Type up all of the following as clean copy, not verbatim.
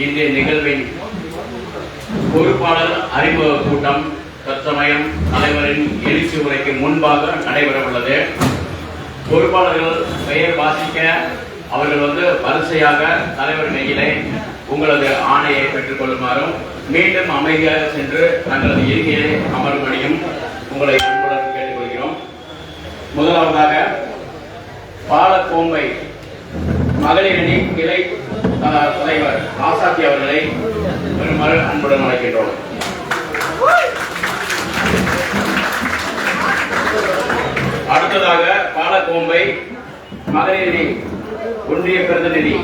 இன்றைய நிகழ்வின் பொறுப்பாளர் அறிமுக கூட்டம் தற்சமயம் தலைவரின் எழுச்சி உரைக்கு முன்பாக நடைபெற உள்ளது. பொறுப்பாளர்கள் பெயர் வாசிக்க அவர்கள் வரிசையாக தலைவர் கையிலே உங்களது ஆணையை பெற்றுக் கொள்ளுமாறும் மீண்டும் அமைதியாக சென்று தங்களது இருக்கையை அமரும்படியும் உங்களை அன்புடன் கேட்டுக்கொள்கிறோம். முதலாவதாக பாலக்கோம்பை மகளிர் அணி கிளை தலைவர் ஆசாத்தி அவர்களை பெருமாறு அன்புடன் அழைக்கின்றோம். அடுத்ததாக பாலக்கோம்பை மகளிர் அணி ஒன்றிய பிரதிநிதி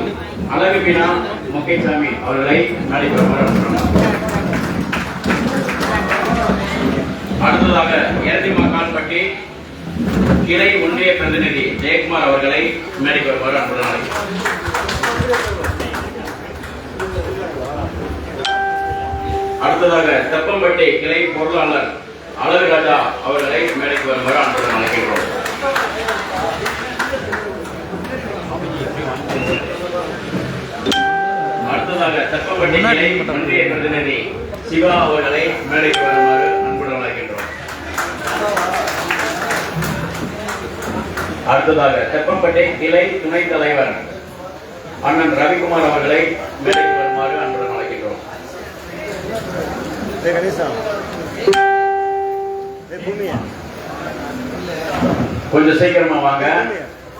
அழகு மீனா முக்கைசாமி அவர்களை நாளைக்கு அடுத்ததாக எரதிமக்கான்பட்டி கிளை ஒன்றிய பிரதிநிதி ஜெயக்குமார் அவர்களை மேடைக்கு வருமாறு அன்புடன் அழைக்கிறோம். அடுத்ததாக தெப்பம்பட்டி கிளை பொருளாளர் அழகு ராஜா அவர்களை மேடைக்கு வருமாறு அன்புடன் அழைக்கின்றோம். அடுத்ததாக தெப்பம்பட்டி கிளை ஒன்றிய பிரதிநிதி சிவா அவர்களை மேடைக்கு வருமாறு அன்புடன் அழைக்கின்றோம். அடுத்ததாக தெப்பம்பட்டி கிளை துணைத் தலைவர் அண்ணன் ரவிக்குமார் அவர்களை மேடைக்கு வருமாறு அன்புடன் அழைக்கின்றோம். கொஞ்சம் சீக்கிரமா வாங்க.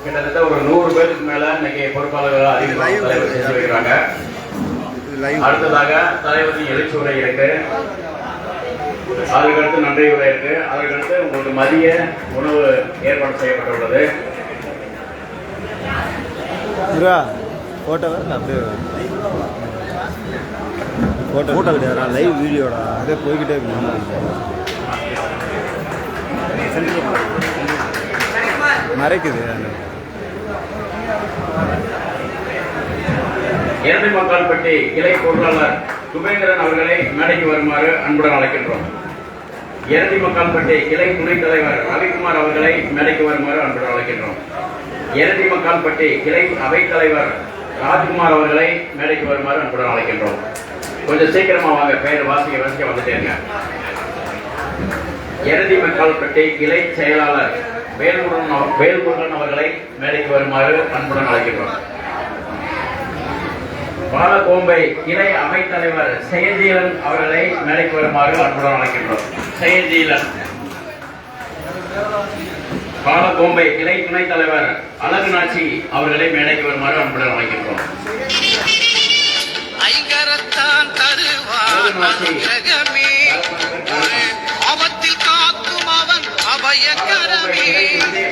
கிட்டத்தட்ட ஒரு 100 பேருக்கு மேல இன்னைக்கு பொறுப்பாளர்கள் அதிகமாக தலைவர் செஞ்சு வைக்கிறாங்க. அடுத்ததாக தலைவரின் எழுச்சி உரை இருக்கு, அதற்கடுத்து நன்றி உரை இருக்கு, அதற்கடுத்து உங்களுக்கு மதிய உணவு ஏற்பாடு செய்யப்பட்டுள்ளது. போட்டோ கிடையாது, லைவ் வீடியோடா, அதே போய்கிட்டே இருக்கு, மறைக்குது. எரதிமக்கான்பட்டி கிளை பொருளாளர் சுபேந்திரன் அவர்களை மேடைக்கு வருமாறு அன்புடன் அழைக்கின்றோம். எரதிமக்கான்பட்டி கிளை துணைத் தலைவர் ரவிக்குமார் அவர்களை மேடைக்கு வருமாறு அன்புடன் அழைக்கின்றோம். எரதிமக்கான்பட்டி கிளை அவைத் தலைவர் ராஜ்குமார் அவர்களை மேடைக்கு வருமாறு அன்புடன் அழைக்கின்றோம். கொஞ்சம் சீக்கிரமா வாங்க, பெயர் வாசிக்க வந்துட்டேங்க. எரதிமக்கான்பட்டி கிளை செயலாளர் வேல்முருகன் அவர்களை மேடைக்கு வருமாறு அன்புடன் அழைக்கின்றோம். பாலக்கோம்பை கிளை அமைத் தலைவர் செயஜீலன் அவர்களை மேடைக்கு வருமாறு அன்புடன் அழைக்கின்றோம். செயஜீலன். பாலக்கோம்பை கிளை துணைத் தலைவர் அழகுநாச்சி அவர்களை மேடைக்கு வருமாறு அன்புடன் அழைக்கின்றோம்.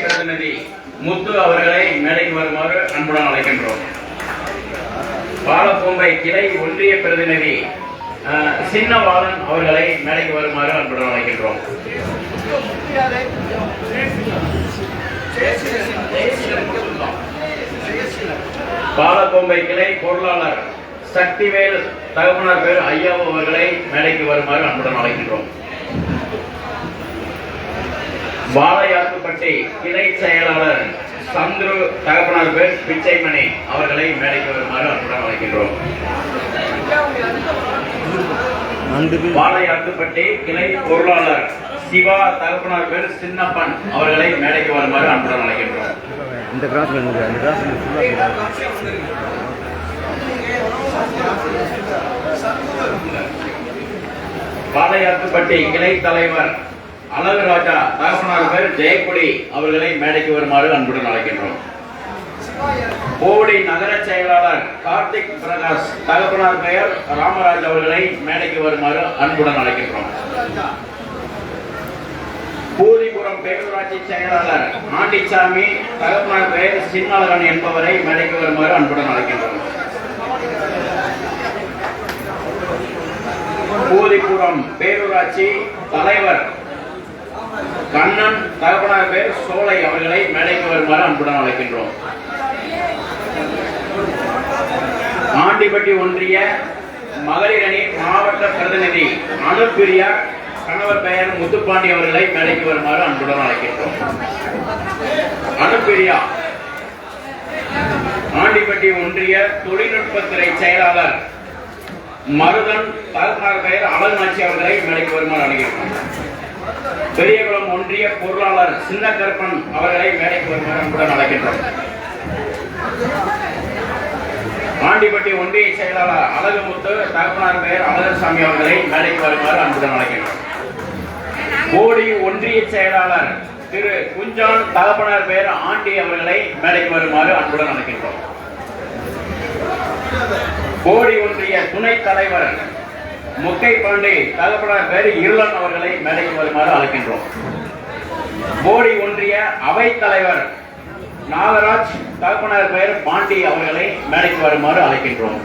பிரதிநிதி முத்து அவர்களை மேடைக்கு வருமாறு அன்புடன் அழைக்கின்றோம். பாலக்கோம்பை கிளை ஒன்றிய பிரதிநிதி சின்னவாளன் அவர்களை மேடைக்கு வருமாறு அன்புடன் அழைக்கின்றோம். பாலக்கோம்பை கிளை பொருளாளர் சக்திவேல் தகவனார் பேர் ஐயா அவர்களை மேடைக்கு வருமாறு அன்புடன் அழைக்கின்றோம். வாழையாத்துப்பட்டி கிளை செயலாளர் சந்துரு தகப்பனார் பேர் பிச்சைமணி அவர்களை மேடைக்கு வருமாறு அன்புடன் அழைக்கின்றோம். வாழையாத்துப்பட்டி கிளை பொருளாளர் சிவா தகப்பனார் பேர் சின்னப்பன் அவர்களை மேடைக்கு வருமாறு அன்புடன் அழைக்கின்றோம். வாழையாத்துப்பட்டி கிளை தலைவர் அழகு ராஜா தகப்பனார் பேர் ஜெயக்குடி அவர்களை மேடைக்கு வருமாறு அன்புடன் அழைக்கின்றோம். போடி நகர செயலாளர் கார்த்திக் பிரகாஷ் தகப்பனார் பெயர் ராமராஜ் அவர்களை மேடைக்கு வருமாறு அன்புடன் அழைக்கின்றோம். பூதிபுரம் பேரூராட்சி செயலாளர் ஆண்டிச்சாமி தகப்பனார் பெயர் சின்னழகன் என்பவரை மேடைக்கு வருமாறு அன்புடன் அழைக்கின்றோம். பூதிபுரம் பேரூராட்சி தலைவர் கண்ணன் தகப்பனார் பேர் சோலை அவர்களை மேடைக்கு வருமாறு அன்புடன் அழைக்கின்றோம். ஆண்டிப்பட்டி ஒன்றிய மகளிர் அணி மாவட்ட பிரதிநிதி அனுப்பிரியா கணவர் பெயர் முத்துப்பாண்டி அவர்களை மேடைக்கு வருமாறு அன்புடன் அழைக்கின்றோம். அனுப்பிரியா. ஆண்டிப்பட்டி ஒன்றிய தொழில்நுட்பத்துறை செயலாளர் மருதன் தகப்பனார் பெயர் அழகுநாச்சி அவர்களை மேடைக்கு வருமாறு அழைக்கிறோம். பெரியகுளம் ஒன்றிய பொருளாளர் சின்னக்கருப்பன் அவர்களை மேடைக்கு வருமாறு அன்புடன் அழைக்கின்றோம். ஆண்டிப்பட்டி ஒன்றிய செயலாளர் அழகுமுத்து தகப்பனார் பெயர் அழகர்சாமி அவர்களை மேடைக்கு வருமாறு அன்புடன் அழைக்கின்றோம். கோடி ஒன்றிய செயலாளர் திரு குஞ்சான் தகப்பனார் பெயர் ஆண்டி அவர்களை மேடைக்கு வருமாறு அன்புடன் அழைக்கின்றோம். கோடி ஒன்றிய துணைத் தலைவர் முக்கை பாண்டி தகப்பனார் பெயர் இருளன் அவர்களை மேடைக்கு வருமாறு அழைக்கின்றோம். கோடி ஒன்றிய அவைத் தலைவர் நாகராஜ் தகப்பனார் பெயர் பாண்டி அவர்களை மேடைக்கு வருமாறு அழைக்கின்றோம்.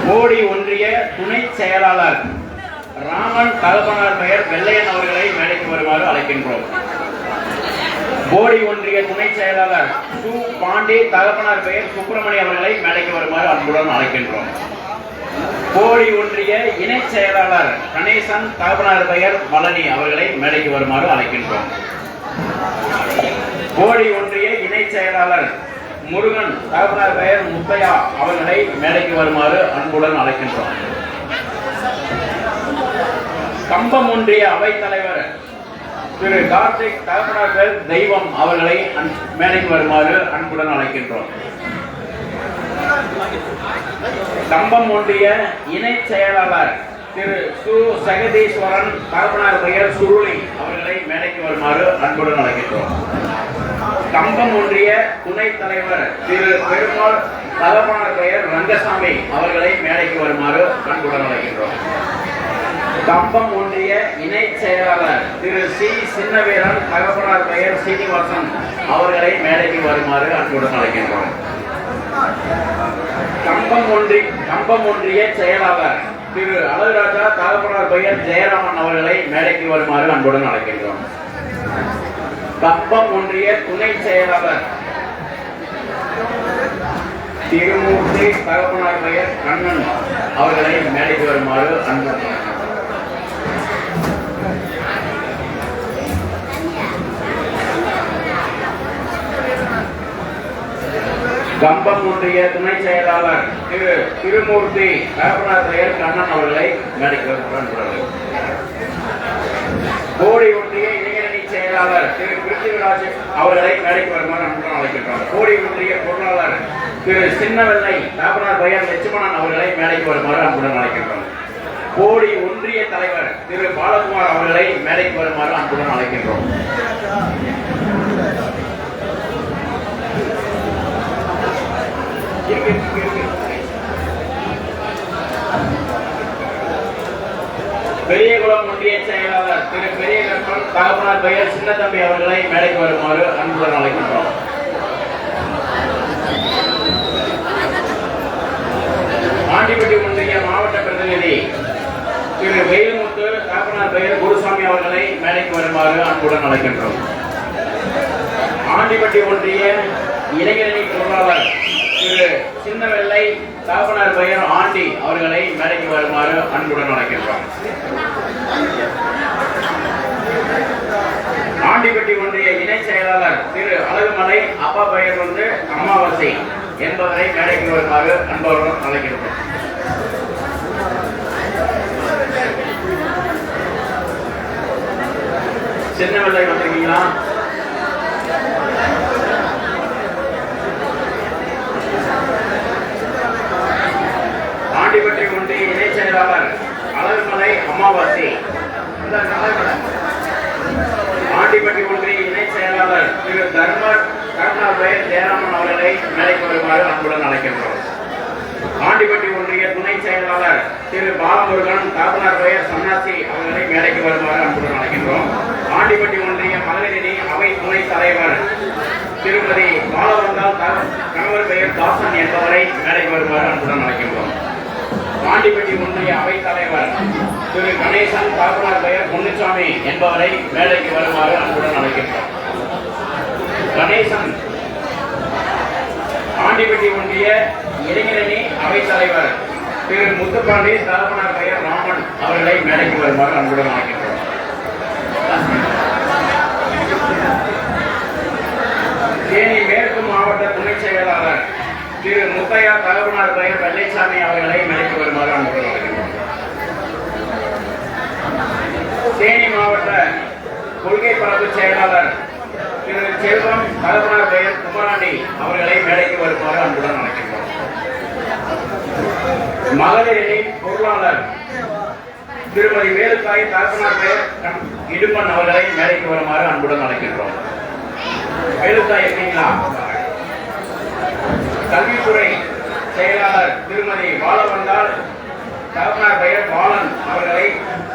கோடி ஒன்றிய துணை செயலாளர் ராமன் தகப்பனார் பெயர் வெள்ளையன் அவர்களை மேடைக்கு வருமாறு அழைக்கின்றோம். கோடி ஒன்றிய துணை செயலாளர் சு பாண்டி தகப்பனார் பெயர் சுப்பிரமணிய அவர்களை மேடைக்கு வருமாறு அன்புடன் அழைக்கின்றோம். கோடி ஒன்றிய இணை செயலாளர் கணேசன் தகப்பனார் பெயர் பழனி அவர்களை மேடைக்கு வருமாறு அழைக்கின்றோம். கோடி ஒன்றிய இணை செயலாளர் முருகன் தகப்பனார் பெயர் முத்தையா அவர்களை மேடைக்கு வருமாறு அன்புடன் அழைக்கின்றோம். கம்பம் ஒன்றிய அவைத் தலைவர் திரு கார்த்திக் தகப்பனார் பெயர் தெய்வம் அவர்களை மேடைக்கு வருமாறு அன்புடன் அழைக்கின்றோம். கம்பம் ஒன்றிய இணை செயலாளர் திரு சு சகதீஸ்வரன் தகப்பனார் பெயர் சுருளி அவர்களை மேடைக்கு வருமாறு அன்புடன் அழைக்கின்றோம். கம்பம் ஒன்றிய துணைத் தலைவர் திரு பெருமாள் தகப்பனார் பெயர் ரங்கசாமி அவர்களை மேடைக்கு வருமாறு அன்புடன் அழைக்கின்றோம். கம்பம் ஒன்றிய இணை செயலாளர் திரு சி சின்னவீரன் தகப்பனார் பெயர் சீனிவாசன் அவர்களை மேடைக்கு வருமாறு அன்புடன் அழைக்கின்றோம். கம்பம் ஒன்றிய செயலாளர் திரு அழகுராஜா தகப்பனார் பெயர் ஜெயராமன் அவர்களை மேடைக்கு வருமாறு அன்புடன் அழைக்கின்றோம். கம்பம் ஒன்றிய துணை செயலாளர் திருமூர்த்தி தகப்பனார் பெயர் கண்ணன் அவர்களை மேடைக்கு வருமாறு அன்புடன் அழைக்கின்றோம். கம்பம் ஒன்றிய துணை செயலாளர் திரு திருமூர்த்தி தகப்பனார் பெயர் கண்ணன் அவர்களை மேடைக்கு வருமாறு. கோடி ஒன்றிய இளைஞரணி செயலாளர் திரு பிருத்திவிராஜ் அவர்களை மேடைக்கு வருமாறு அன்புடன் அழைக்கின்றோம். கோடி ஒன்றிய பொருளாளர் திரு சின்னவெள்ளை தகப்பனார் பெயர் லட்சுமணன் அவர்களை மேடைக்கு வருமாறு அன்புடன் அழைக்கின்றோம். கோடி ஒன்றிய தலைவர் திரு பாலகுமார் அவர்களை மேடைக்கு வருமாறு அன்புடன் அழைக்கின்றோம். பெரியகுளம் ஒன்றிய செயலாளர் திரு பெரியகற்பன் தகப்பனார் பெயர் சின்னத்தம்பி அவர்களை மேடைக்கு வருமாறு அன்புடன் அழைக்கின்றோம். ஆண்டிப்பட்டி ஒன்றிய மாவட்ட பிரதிநிதி திரு வெயில்முத்து தகப்பனார் பெயர் குருசாமி அவர்களை மேடைக்கு வருமாறு அன்புடன் அழைக்கின்றோம். ஆண்டிப்பட்டி ஒன்றிய இளைஞரணி பொருளாளர் திரு சின்னவெள்ளை தகப்பனார் பெயர் ஆண்டி அவர்களை மேடைக்கு வருமாறு அன்புடன் அழைக்கின்றோம். ஆண்டிப்பட்டி ஒன்றிய இணை செயலாளர் திரு அழகுமலை அப்பா பெயர் அமாவாசை என்பவரை மேடைக்கு வருமாறு அன்புடன் அழைக்கின்றோம். சின்னவெள்ளை வந்திருக்கீங்களா? ஆண்டிப்பட்டி ஒன்றிய இணை செயலாளர் அழகுமலை அமாவாசை. ஆண்டிப்பட்டி ஒன்றிய இணை செயலாளர் திரு தகப்பனார் பெயர் ஜெயராமன் அவர்களை மேடைக்கு வருமாறு அன்புடன் அழைக்கின்றோம். ஆண்டிப்பட்டி ஒன்றிய துணை செயலாளர் திரு பாலமுருகன் தகப்பனார் பெயர் சன்னாசி அவர்களை மேடைக்கு வருமாறு அன்புடன் அழைக்கின்றோம். ஆண்டிப்பட்டி ஒன்றிய மகளிரணி அவை துணை தலைவர் திருமதி பாலவந்தால் கணவர் பெயர் தாசன் என்பவரை மேடைக்கு வருமாறு அன்புடன் அழைக்கின்றோம். ஆண்டிப்பட்டி ஒன்றிய அவைத் தலைவர் திரு கணேசன் தகப்பனார் பெயர் பொன்னுசாமி என்பவரை மேடைக்கு வருமாறு அன்புடன் அழைக்கின்றோம். கணேசன். ஆண்டிப்பட்டி ஒன்றிய இளைஞரணி அவைத் தலைவர் திரு முத்துப்பாண்டி தகப்பனார் பெயர் ராமன் அவர்களை மேடைக்கு வருமாறு அன்புடன் அழைக்கின்றோம். தேனி மேற்கு மாவட்ட துணை செயலாளர் திரு முத்தையா தகப்பனார் பெயர் வெள்ளைச்சாமி வெள்ளைசாமி அவர்களை மேடைக்கு வருமாறு அன்புடன் அழைக்கின்றோம். தேனி மாவட்ட கொள்கை பரப்பு செயலாளர் திரு செல்வம் கலப்பனார் பெயர் குமராண்டி அவர்களை மேடைக்கு வருமாறு அன்புடன் அழைக்கின்றோம். மகளிரணி பொருளாளர் திருமதி வேலுத்தாய் கலப்பனார் பெயர் இடும்பன் அவர்களை மேடைக்கு வருமாறு அன்புடன் அழைக்கின்றோம். வேலுத்தாய் இருக்கீங்களா? கல்வித்துறை செயலாளர் திருமதி பாலவந்தால் கலப்பனார் பெயர் பாலன் அவர்களை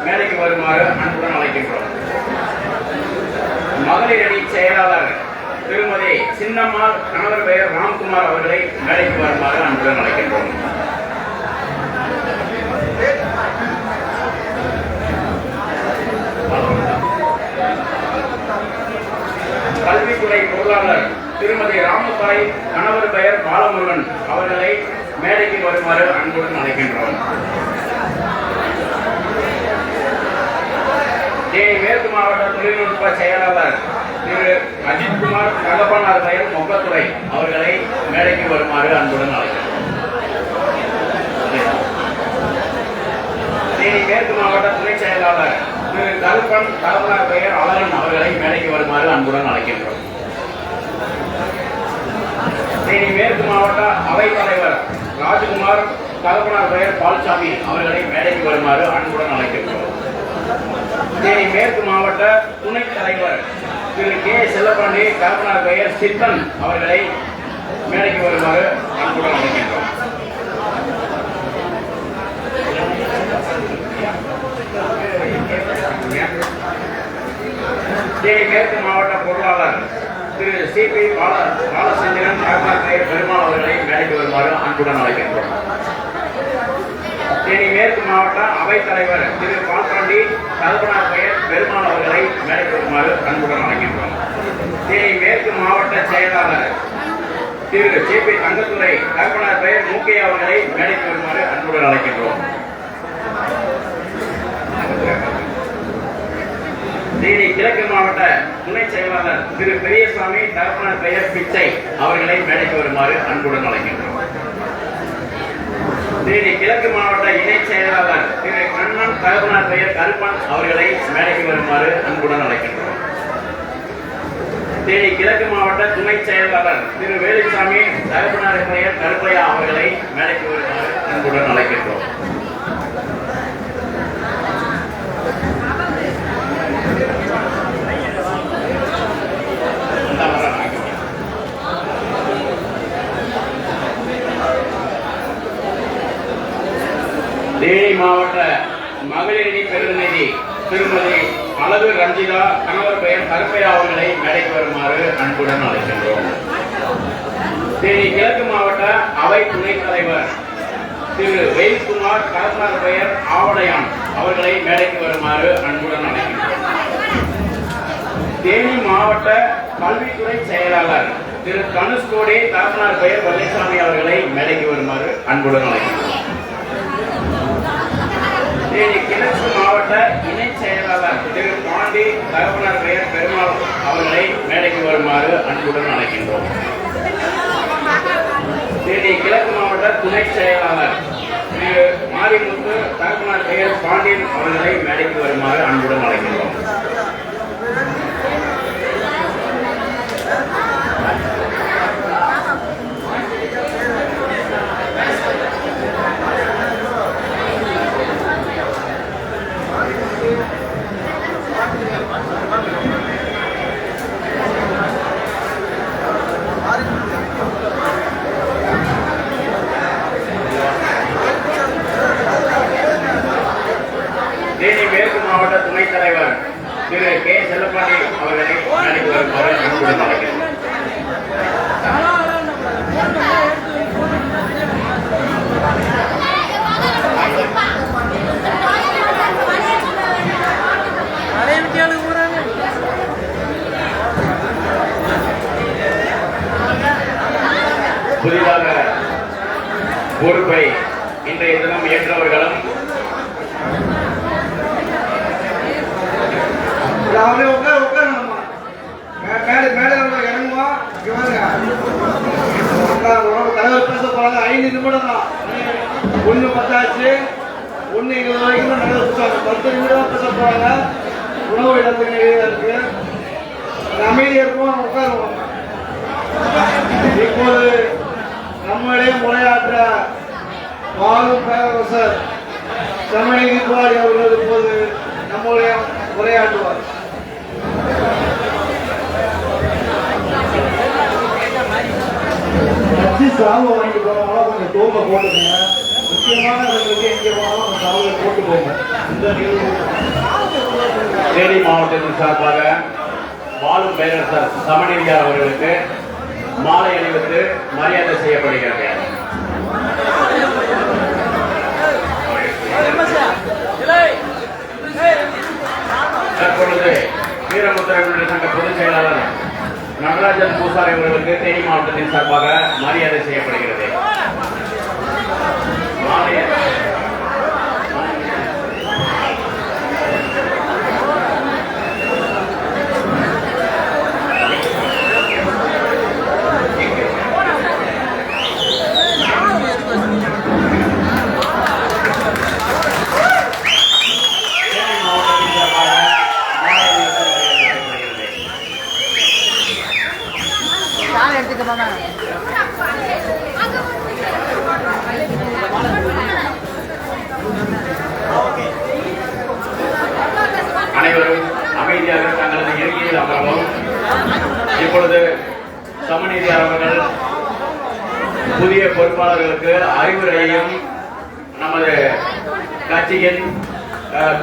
மேடைக்கு வருமாறு அன்புடன் அழைக்கின்றோம். மகளிர் அணி செயலாளர் திருமதி சின்னம்மாள் கணவர் பெயர் ராம்குமார் அவர்களை மேடைக்கு வருமாறு அன்புடன் அழைக்கின்றோம். கல்வித்துறை பொருளாளர் திருமதி ராமசாய் கணவர் பெயர் பாலமுருகன் அவர்களை மேடைக்கு வருமாறு அன்புடன் அழைக்கின்றோம். தேனி மேற்கு மாவட்ட தொழில்நுட்ப செயலாளர் திரு அஜித்குமார் தகப்பனார் பெயர் மொக்கத்துறை அவர்களை மேடைக்கு வருமாறு அன்புடன் அழைக்கின்றோம். தேனி மேற்கு மாவட்ட துணை செயலாளர் திரு கல்பன் தகப்பனார் பெயர் அழகன் அவர்களை மேடைக்கு வருமாறு அன்புடன் அழைக்கின்றோம். தேனி மேற்கு மாவட்ட அவைத் தலைவர் ராஜ்குமார் தகப்பனார் பெயர் பால்சாமி அவர்களை மேடைக்கு வருமாறு அன்புடன் அழைக்கின்றோம். தேனி மேற்கு மாவட்ட துணைத் தலைவர் திரு கே செல்லப்பாண்டி தகப்பனார் பெயர் சித்தன் அவர்களை மேடைக்கு வருமாறு அன்புடன் அழைக்கின்றோம். தேனி மேற்கு மாவட்ட பொருளாளர் திரு சி.பி. பாலச்சந்திரன் தகப்பனார் பெயர் பெருமாள் அவர்களை மேடைக்கு வருமாறு அன்புடன் அழைக்கின்றோம். தேனி மேற்கு மாவட்ட அவைத் தலைவர் திரு பால்பாண்டி தகப்பனார் பெயர் பெருமாள் அவர்களை மேடைக்கு வருமாறு அன்புடன் அழைக்கின்றோம். தேனி மேற்கு மாவட்ட செயலாளர் திரு சி.பி. தங்கத்துறை தகப்பனார் பெயர் மூக்கையா அவர்களை மேடைக்கு வருமாறு அன்புடன் அழைக்கின்றோம். தேனி கிழக்கு மாவட்ட துணை செயலாளர் திரு பெரியசாமி தகப்பனார் பெயர் பிச்சை அவர்களை மேடைக்கு வருமாறு அன்புடன் அழைக்கின்றோம். தேனி கிழக்கு மாவட்ட இணை செயலாளர் திரு கண்ணன் தகப்பனார் பெயர் கருப்பன் அவர்களை மேடைக்கு வருமாறு அன்புடன் அழைக்கின்றோம். தேனி கிழக்கு மாவட்ட துணை செயலாளர் திரு வேலுசாமி தகப்பனார் பெயர் கருப்பையா அவர்களை மேடைக்கு வருமாறு அன்புடன் அழைக்கின்றோம். தேனி மாவட்ட மகளிரணி பிரதிநிதி திருமதி அழகு ரஞ்சிதா கணவர் பெயர் கருப்பையா அவர்களை மேடைக்கு வருமாறு அன்புடன் அழைக்கின்றோம். தேனி கிழக்கு மாவட்ட அவை துணைத் தலைவர் திரு வெயில்குமார் கலப்பனார் பெயர் ஆவடையான் அவர்களை மேடைக்கு வருமாறு அன்புடன் அழைக்கின்றோம். தேனி மாவட்ட கல்வித்துறை செயலாளர் திரு தனுஷ்கோடி கலப்பனார் பெயர் வெள்ளைசாமி அவர்களை மேடைக்கு வருமாறு அன்புடன் அழைக்கின்றோம். தேனி கிழக்கு மாவட்ட இணை செயலாளர் திரு பாண்டி தகப்பனார் பெயர் பெருமாள் அவர்களை மேடைக்கு வருமாறு அன்புடன் அழைக்கின்றோம். தேனி கிழக்கு மாவட்ட துணை செயலாளர் திரு மாரிமுத்து தகப்பனார் பெயர் பாண்டியன் அவர்களை மேடைக்கு வருமாறு அன்புடன் அழைக்கின்றோம். தேனி மேற்கு மாவட்ட துணைத் தலைவர் திரு கே செல்லப்பாண்டி அவர்களை மேடைக்கு வருமாறு அன்புடன் அழைக்கிறோம். புதிதாக பொறுப்பை இன்றைய தினம் ஏற்றவர்களும் இறங்குவா தலைவர் பேச போறாங்க 5 நிமிடம் தான். ஒன்று பத்தாச்சு. ஒன்று எங்கள் வரைக்கும் தான் நடந்துச்சாங்க. 10 நிமிடம் பேச போகிறாங்க. உணவு இடத்துக்கு இருக்கு. அமைதியாக இருக்கும், உட்காருவோம். இப்போது நம்மிடையே உரையாற்ற வாழும் பேரரசர் செம்மணி தீபாவளி அவர்கள் இப்போது நம்முடைய உரையாற்றுவார். கட்சி சாவு வாங்கி போறவங்களா கொஞ்சம் தூங்க போட்டுக்கோங்க. முக்கியமானவர்களுக்கு எங்கே போனாலும் சாவுகளை போட்டு போங்க. இந்த நிகழ்வு தேனி மாவட்டத்தின் சார்பாக வாழும் பேரரசர் சமணீதியார் அவர்களுக்கு மாலை அணிவித்து மரியாதை செய்யப்படுகிறது. தற்பொழுது வீரமுத்திரை சங்க பொதுச் செயலாளர் நடராஜன் பூசாரி அவர்களுக்கு தேனி மாவட்டத்தின் சார்பாக மரியாதை செய்யப்படுகிறது. அனைவரும் அமைதியாக தங்களது இருக்கையில் அமரவும். இப்பொழுது சமநீதியார் அவர்கள் புதிய பொறுப்பாளர்களுக்கு அறிவுரையையும் நமது கட்சியின்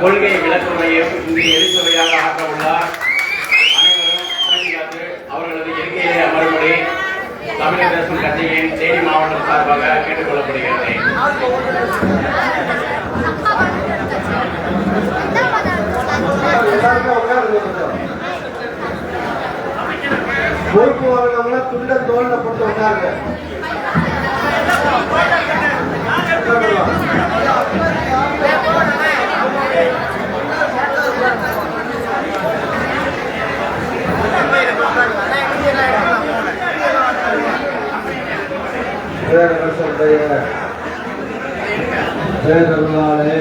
கொள்கை விளக்குரையும் இங்கு எரிசுவையாக ஆக்க உள்ளார். அனைவரும் அமைதி காத்து அவர்களது இருக்கையிலே அமரும்படி தமிழக தேசம் கட்சியின் தேனி மாவட்டம் சார்பாக கேட்டுக் கொள்ளப்படுகிறது. பொறுப்பு வாங்கினவங்கள துண்ட தோல்ல போட்டு வந்தாங்க. தேர்தலாலே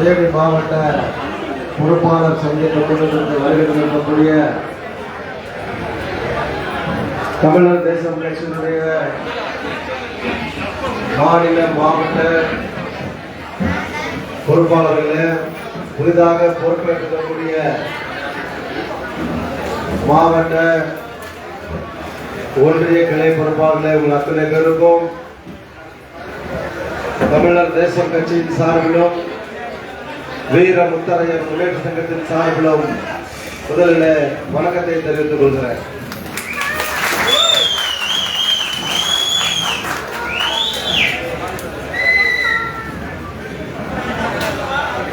தேனி மாவட்ட பொறுப்பாளர் சங்கத்திலிருந்து வருகின்ற தமிழர் தேசம் கட்சியினுடைய மாநில மாவட்ட பொறுப்பாளர்களே, புதிதாக பொறுப்பேற்கக்கூடிய மாவட்ட ஒன்றிய கிளை பொறுப்பாளர்களே, உங்கள் அத்தனை பேருக்கும் தமிழர் தேசம் கட்சியின் சார்பிலும் வீர முத்தரையர் முன்னேற்ற சங்கத்தின் சார்பிலும் முதலில் வணக்கத்தை தெரிவித்துக் கொள்கிறேன்.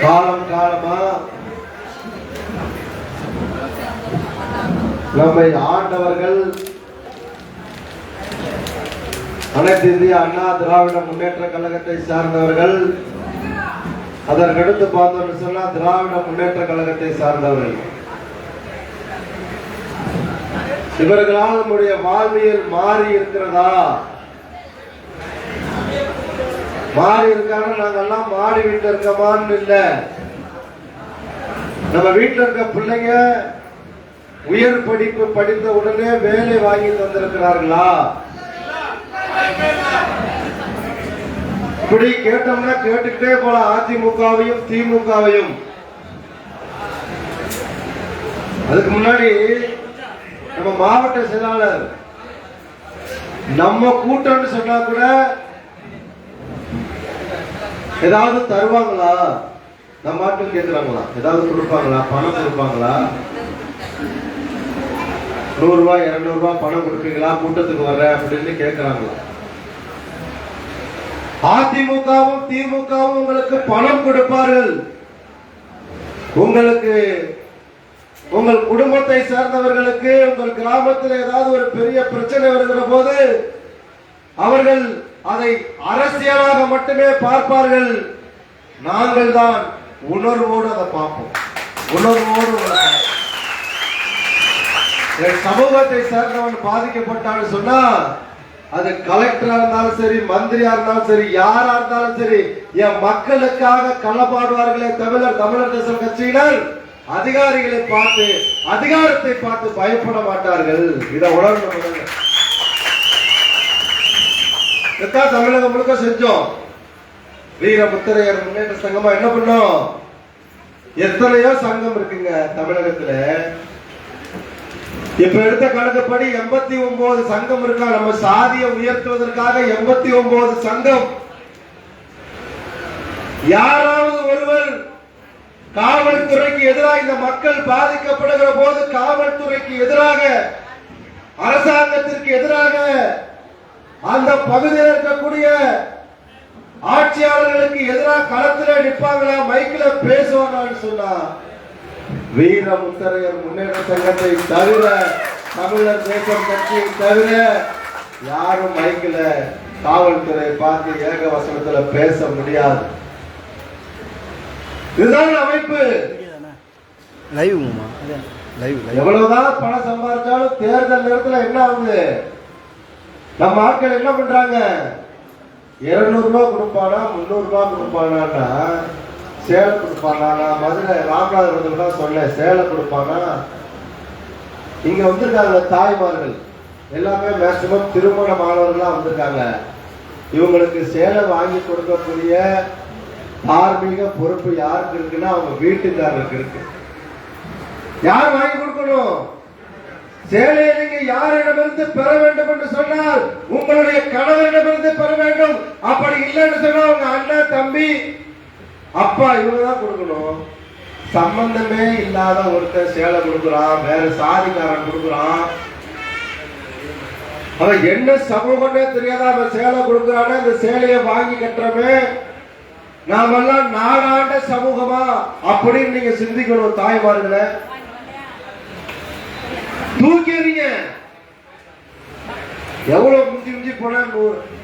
காலம் காலமா நம்மை ஆண்டவர்கள் அனைத்து இந்திய அண்ணா திராவிட முன்னேற்ற கழகத்தை சார்ந்தவர்கள், அதற்கடுத்து பார்த்தோம்னு சொன்னா திராவிட முன்னேற்ற கழகத்தை சார்ந்தவர்கள். இவர்களால் நம்முடைய வாழ்வியல் மாறி இருக்கிறதா? மாறி இருக்காங்க. நாங்கெல்லாம் மாறி வீட்டுல இருக்கமான்னு இல்ல. நம்ம வீட்டுல இருக்க பிள்ளைங்க உயர் படிப்பு படித்த உடனே வேலை வாங்கி தந்திருக்கிறார்களா? இப்படி கேட்டோம்னா கேட்டுக்கிட்டே போல அதிமுகவையும் திமுகவையும். அதுக்கு முன்னாடி நம்ம மாவட்ட செயலாளர் நம்ம கூட்டம்னு சொன்னா கூட ஏதாவது தருவாங்களா? நம்ம ஆட்கள் கேட்கிறாங்களா? ஏதாவது கொடுப்பாங்களா? பணம் கொடுப்பாங்களா? 100 ரூபாய் 200 ரூபாய் பணம் கொடுப்பீங்களா கூட்டத்துக்கு வர்ற அப்படின்னு கேட்கிறாங்களா? அதிமுகவும் திமுகவும் உங்களுக்கு பணம் கொடுப்பார்கள். உங்களுக்கு, உங்கள் குடும்பத்தை சேர்ந்தவர்களுக்கு, உங்கள் கிராமத்தில் ஏதாவது ஒரு பெரிய பிரச்சனை வருகிற போது அவர்கள் அதை அரசியலாக மட்டுமே பார்ப்பார்கள். நாங்கள் தான் உணர்வோடு அதை பார்ப்போம். உணர்வோடு என் சமூகத்தை சேர்ந்தவன் பாதிக்கப்பட்டான்னு சொன்னா அது கலெக்டரா இருந்தாலும் சரி, மந்திரியா இருந்தாலும் சரி, யாரா இருந்தாலும் சரி, என் மக்களுக்காக களப்பாடுவார்களே தமிழர் தேசம் கட்சியினர் அதிகாரிகளை பார்த்து, அதிகாரத்தை பார்த்து பயப்பட மாட்டார்கள். இதை உணர்ந்து தமிழகம் முழுக்க செஞ்சோம். வீர முத்திரையர் முன்னேற்ற சங்கமா என்ன பண்ணோம்? எத்தனையோ சங்கம் இருக்குங்க தமிழகத்துல. இப்ப எடுத்த கணக்குப்படி 89 சங்கம் இருக்கா. நம்ம சாதியை உயர்த்துவதற்காக 89 சங்கம். யாராவது ஒருவர் காவல்துறைக்கு எதிராக, இந்த மக்கள் பாதிக்கப்படுகிற போது காவல்துறைக்கு எதிராக, அரசாங்கத்திற்கு எதிராக, அந்த பகுதியில் இருக்கக்கூடிய ஆட்சியாளர்களுக்கு எதிராக களத்தில் நிற்பாங்களா, மைக்கில் பேசுவாங்கன்னு சொன்னா வீர முத்தரையர் முன்னேற்ற சங்கத்தை தவிர, தமிழர் தேசம் கட்சியை தவிர யாரும் மைக்கில் காவல்துறை பார்த்து ஏக வசனத்துல பேச முடியாது. இதுதான் அமைப்பு. எவ்வளவுதான் பணம் சம்பாதிச்சாலும் தேர்தல் நேரத்தில் என்ன ஆகுது? நம்ம ஆட்கள் என்ன பண்றாங்க? 200 ரூபாய் கொடுப்பானா, 300 ரூபாய் கொடுப்பானா, சேலம் கொடுப்பானா? நான் மதுரை ராமநாதபுரத்துல தான் சொன்னேன், சேலம் கொடுப்பானா? இங்க வந்திருக்காங்க தாய்மார்கள் எல்லாமே மேக்சிமம் திருமண மாணவர்களா வந்திருக்காங்க. இவங்களுக்கு சேலை வாங்கி கொடுக்கக்கூடிய தார்மீக பொறுப்பு யாருக்கு இருக்குன்னா அவங்க வீட்டுக்காரருக்கு இருக்கு. யார் வாங்கி கொடுக்கணும்? சேலையை நீங்க யாரிடமிருந்து பெற வேண்டும் என்று சொன்னால் உங்களுடைய கணவரிடமிருந்து பெற வேண்டும். அப்படி இல்லைன்னு சொன்னா உங்க அண்ணன், தம்பி, அப்பா இவங்கதான் கொடுக்கணும். சம்பந்தமே இல்லாத ஒருத்தர் சேலை கொடுக்குறான், வேற சாதிக்காரன் கொடுக்குறான். அவன் என்ன சமூகமே தெரியாத அவன் சேலை கொடுக்குறானே, அந்த சேலையை வாங்கி கட்டுறமே நாமெல்லாம் நாடாண்ட சமூகமா அப்படின்னு நீங்க சிந்திக்கணும். தாய்மார்களை தூக்கிறீங்க. எவ்வளவு மிஞ்சி மிஞ்சி போனா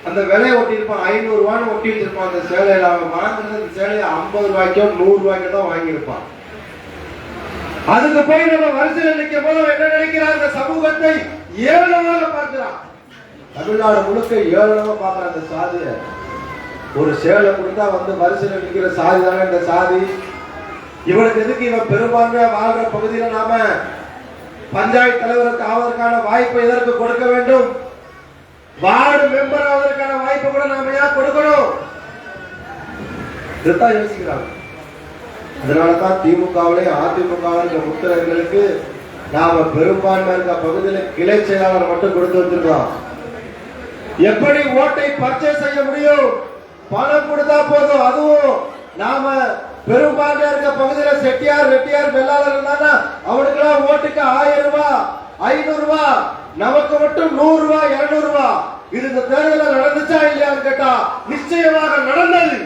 அந்த விலையை ஒட்டி இருப்பான், 500 ரூபான்னு ஒட்டி வச்சிருப்பான். அந்த சேலையில அவன் வாங்குறது அந்த சேலையை 50 ரூபாய்க்கோ 100 ரூபாய்க்கோ தான் வாங்கியிருப்பான். அதுக்கு போய் நம்ம வரிசையில் நிற்கும் போது என்ன நினைக்கிறான்? அந்த சமூகத்தை ஏளனமாக பார்க்கிறான். தமிழ்நாடு முழுக்க ஏளனமாக பார்க்கிற அந்த சாதிய ஒரு சேலை கொடுத்தா வந்து வரிசையில் நிற்கிற சாதி தானே இந்த சாதி. இவனுக்கு எதுக்கு இவன் பெரும்பான்மையா வாழ்ற பகுதியில நாம பஞ்சாயத்து தலைவருக்கு ஆவதற்கான வாய்ப்பை எதற்கு கொடுக்க வேண்டும்? வார்டு மெம்பர் ஆவதற்கான வாய்ப்பை கூட நாம ஏன் கொடுக்கணும்? இதுதான் யோசிக்கிறாங்க. அதனாலதான் திமுகவிலே அதிமுக முத்திரைகளுக்கு நாம பெரும்பான்மை இருக்க பகுதியில் கிளை செயலாளர் மட்டும் கொடுத்து வச்சிருக்கோம். எப்படி ஓட்டை பர்ச்சேஸ் செய்ய முடியும்? பணம் கொடுத்தா போதும். அதுவும் நாம பெரும்பான்மையா இருக்க பகுதியில் செட்டியார், ரெட்டியார், வெள்ளாளர் இருந்தாங்கன்னா அவனுக்கு எல்லாம் ஓட்டுக்கு 1000 ரூபாய், 500 ரூபாய், நமக்கு மட்டும் 100 ரூபாய், 200 ரூபாய். இது இந்த தேர்தலில் நடந்துச்சா இல்லையான்னு கேட்டா நிச்சயமாக நடந்தது.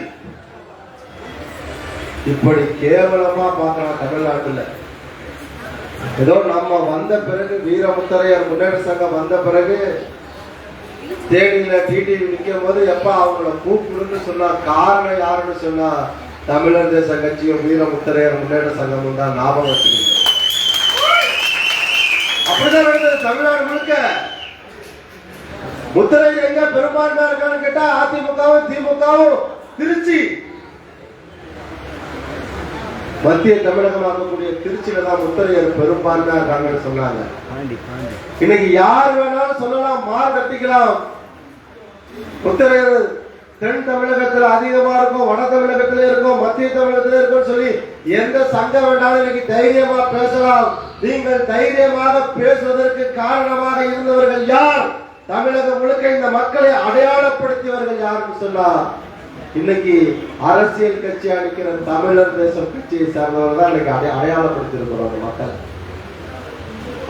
இப்படி கேவலமா பார்க்கலாம் தமிழ்நாட்டுல. ஏதோ நம்ம வந்த பிறகு, வீரமுத்தரையர் முன்னேற்ற சங்கம் வந்த பிறகு தேனியில டிடிவி நிற்கும் போது எப்ப அவங்கள கூப்பிடுன்னு சொன்னா காரணம் யாருன்னு சொன்னா தமிழர் தேச கட்சியும் வீரமுத்தரையர் முன்னேற்ற சங்கமும் தான் ஞாபகம் வச்சுக்கீங்க. அப்படிதான் நடந்தது தமிழ்நாடு முழுக்க. முத்தரையர் எங்க பெரும்பான்மையா இருக்கான்னு கேட்டா அதிமுகவும் திமுகவும் திருச்சி, மத்திய தமிழகமாகக்கூடிய திருச்சியில தான் முத்தரையர் பெரும்பான்மையா இருக்காங்கன்னு சொன்னாங்க. இன்னைக்கு யார் வேணாலும் சொல்லலாம், மாறு கட்டிக்கலாம். முத்தரையர் தென் தமிழகத்தில் அதிகமா இருக்கும், வட தமிழகத்திலே இருக்கும், மத்திய தமிழகத்திலே இருக்கும் சொல்லி எந்த சங்கம் வேண்டாலும் இன்னைக்கு தைரியமா பேசலாம். நீங்கள் தைரியமாக பேசுவதற்கு காரணமாக இருந்தவர்கள் யார்? தமிழகம் முழுக்க இந்த மக்களை அடையாளப்படுத்தியவர்கள் யாருன்னு சொன்னா இன்னைக்கு அரசியல் கட்சி அளிக்கிற தமிழர் தேசம் கட்சியை சேர்ந்தவர்கள் தான் இன்னைக்கு அடையாளப்படுத்தி இருக்கிறோம் மக்கள்.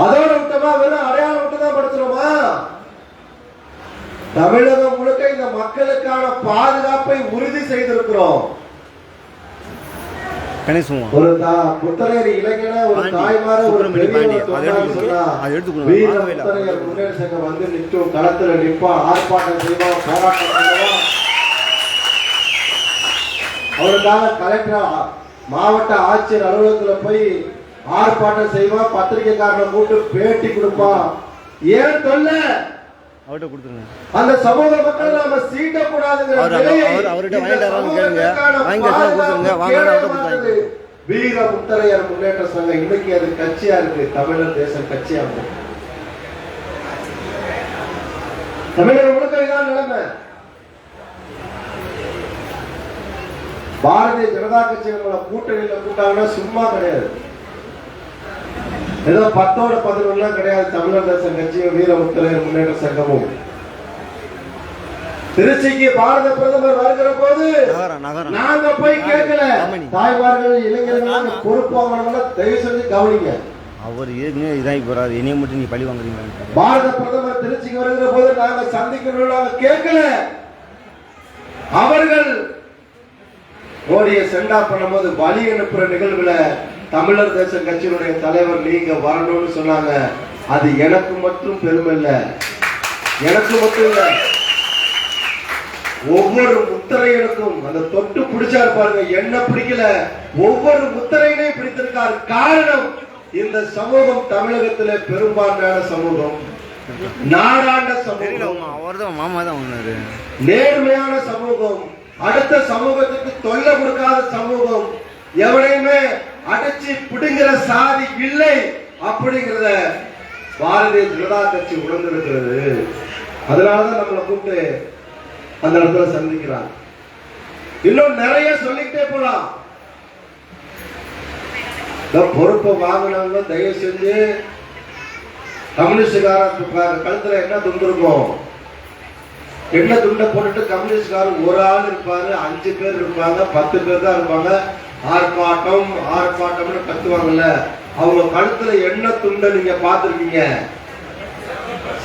அதோட விட்டமா வெறும் அடையாளம் விட்டு தான் படுத்துறோமா? தமிழகம் முழுக்க இந்த மக்களுக்கான பாதுகாப்பை உறுதி செய்திருக்கிறோம். ஒரு முத்தரையர் இளைஞன, ஒரு தாய்மார, ஒரு பெரியவர் சொன்னா வீர முத்தரையர் முன்னேற்ற சங்கம் வந்து நிற்கும், களத்துல நிற்போம், ஆர்ப்பாட்டம் செய்வோம், போராட்டம் செய்வோம். அவருக்காக கலெக்டர், மாவட்ட ஆட்சியர் அலுவலகத்துல போய் ஆர்ப்பாட்டம் செய்வான், பத்திரிகைக்காரனை கூட்டு பேட்டி கொடுப்பான். ஏன் தொல்ல? அவர்கிட்ட கொடுத்துருங்க. அந்த சமூக மக்கள் நாம சீண்டக்கூடாதுங்கிற அவர்கிட்ட வாங்கிட்டு கேளுங்க, வாங்கி கொடுத்துருங்க. வாங்க. வீர முத்தரையர் முன்னேற்ற சங்கம் இன்னைக்கு அது கட்சியா இருக்கு, தமிழர் தேசம் கட்சியா இருக்கு. தமிழர் முழுக்க இதான் நிலைமை. பாரதிய ஜனதா கட்சி கூட்டணியில கூட்டாங்கன்னா சும்மா கிடையாது. ஏதோ 10ஓட 11 கிடையாது. தமிழர் தேசம் கட்சியும் வீர முத்தரையர் முன்னேற்ற சங்கமும் திருச்சிக்கு பாரத பிரதமர் வருகிற போது நாங்க போய் கேட்கல. தாய்மார்கள், இளைஞர்கள், பொறுப்பாளர்கள் தயவு செஞ்சு கவனிங்க. அவர் ஏற்கனவே இதாகி போறாரு, என்னைய மட்டும் நீ பழி வாங்குறீங்க. பாரத பிரதமர் திருச்சிக்கு வருகிற போது நாங்க சந்திக்கணும், நாங்க கேட்கல. அவர்கள் மோடியை சென்டா பண்ணும்போது வழி அனுப்புற நிகழ்வுல தமிழர் தேச கட்சியினுடைய தலைவர் நீங்க வரணும்னு சொன்னாங்க. அது எனக்கு மட்டும் பெருமை இல்ல, எனக்கு மட்டும் இல்ல, ஒவ்வொரு முத்திரையனுக்கும் அந்த தொட்டு பிடிச்சா இருப்பாருங்க. என்ன பிடிக்கல, ஒவ்வொரு முத்திரையினையும் பிடித்திருக்காரு. காரணம், இந்த சமூகம் தமிழகத்திலே பெரும்பான்மையான சமூகம், நாடாண்ட சமூகம், அவர்தான் மாமா தான் ஒண்ணு, நேர்மையான சமூகம், அடுத்த சமூகத்துக்கு தொல்லை கொடுக்காத சமூகம், எவனையுமே அடைச்சி பிடுங்கிற சாதி இல்லை அப்படிங்கிறத பாரதிய ஜனதா கட்சி உணர்ந்திருக்கிறது. அதனாலதான் நம்மளை கூப்பிட்டு அந்த இடத்துல சந்திக்கிறாங்க. இன்னும் நிறைய சொல்லிக்கிட்டே போலாம். பொறுப்பை வாங்கினவங்க தயவு செஞ்சு கம்யூனிஸ்டுக்கார கழுத்துல என்ன துண்டு இருக்கும், என்ன துண்டை போட்டுட்டு கம்யூனிஸ்ட்காரன் ஒரு ஆள் இருப்பாரு, 5 பேர் இருப்பாங்க, 10 பேர் தான் இருப்பாங்க. ஆர்ப்பாட்டம் ஆர்ப்பாட்டம்னு கத்துவாங்கல்ல, அவங்க கழுத்துல என்ன துண்டை நீங்க பார்த்திருக்கீங்க?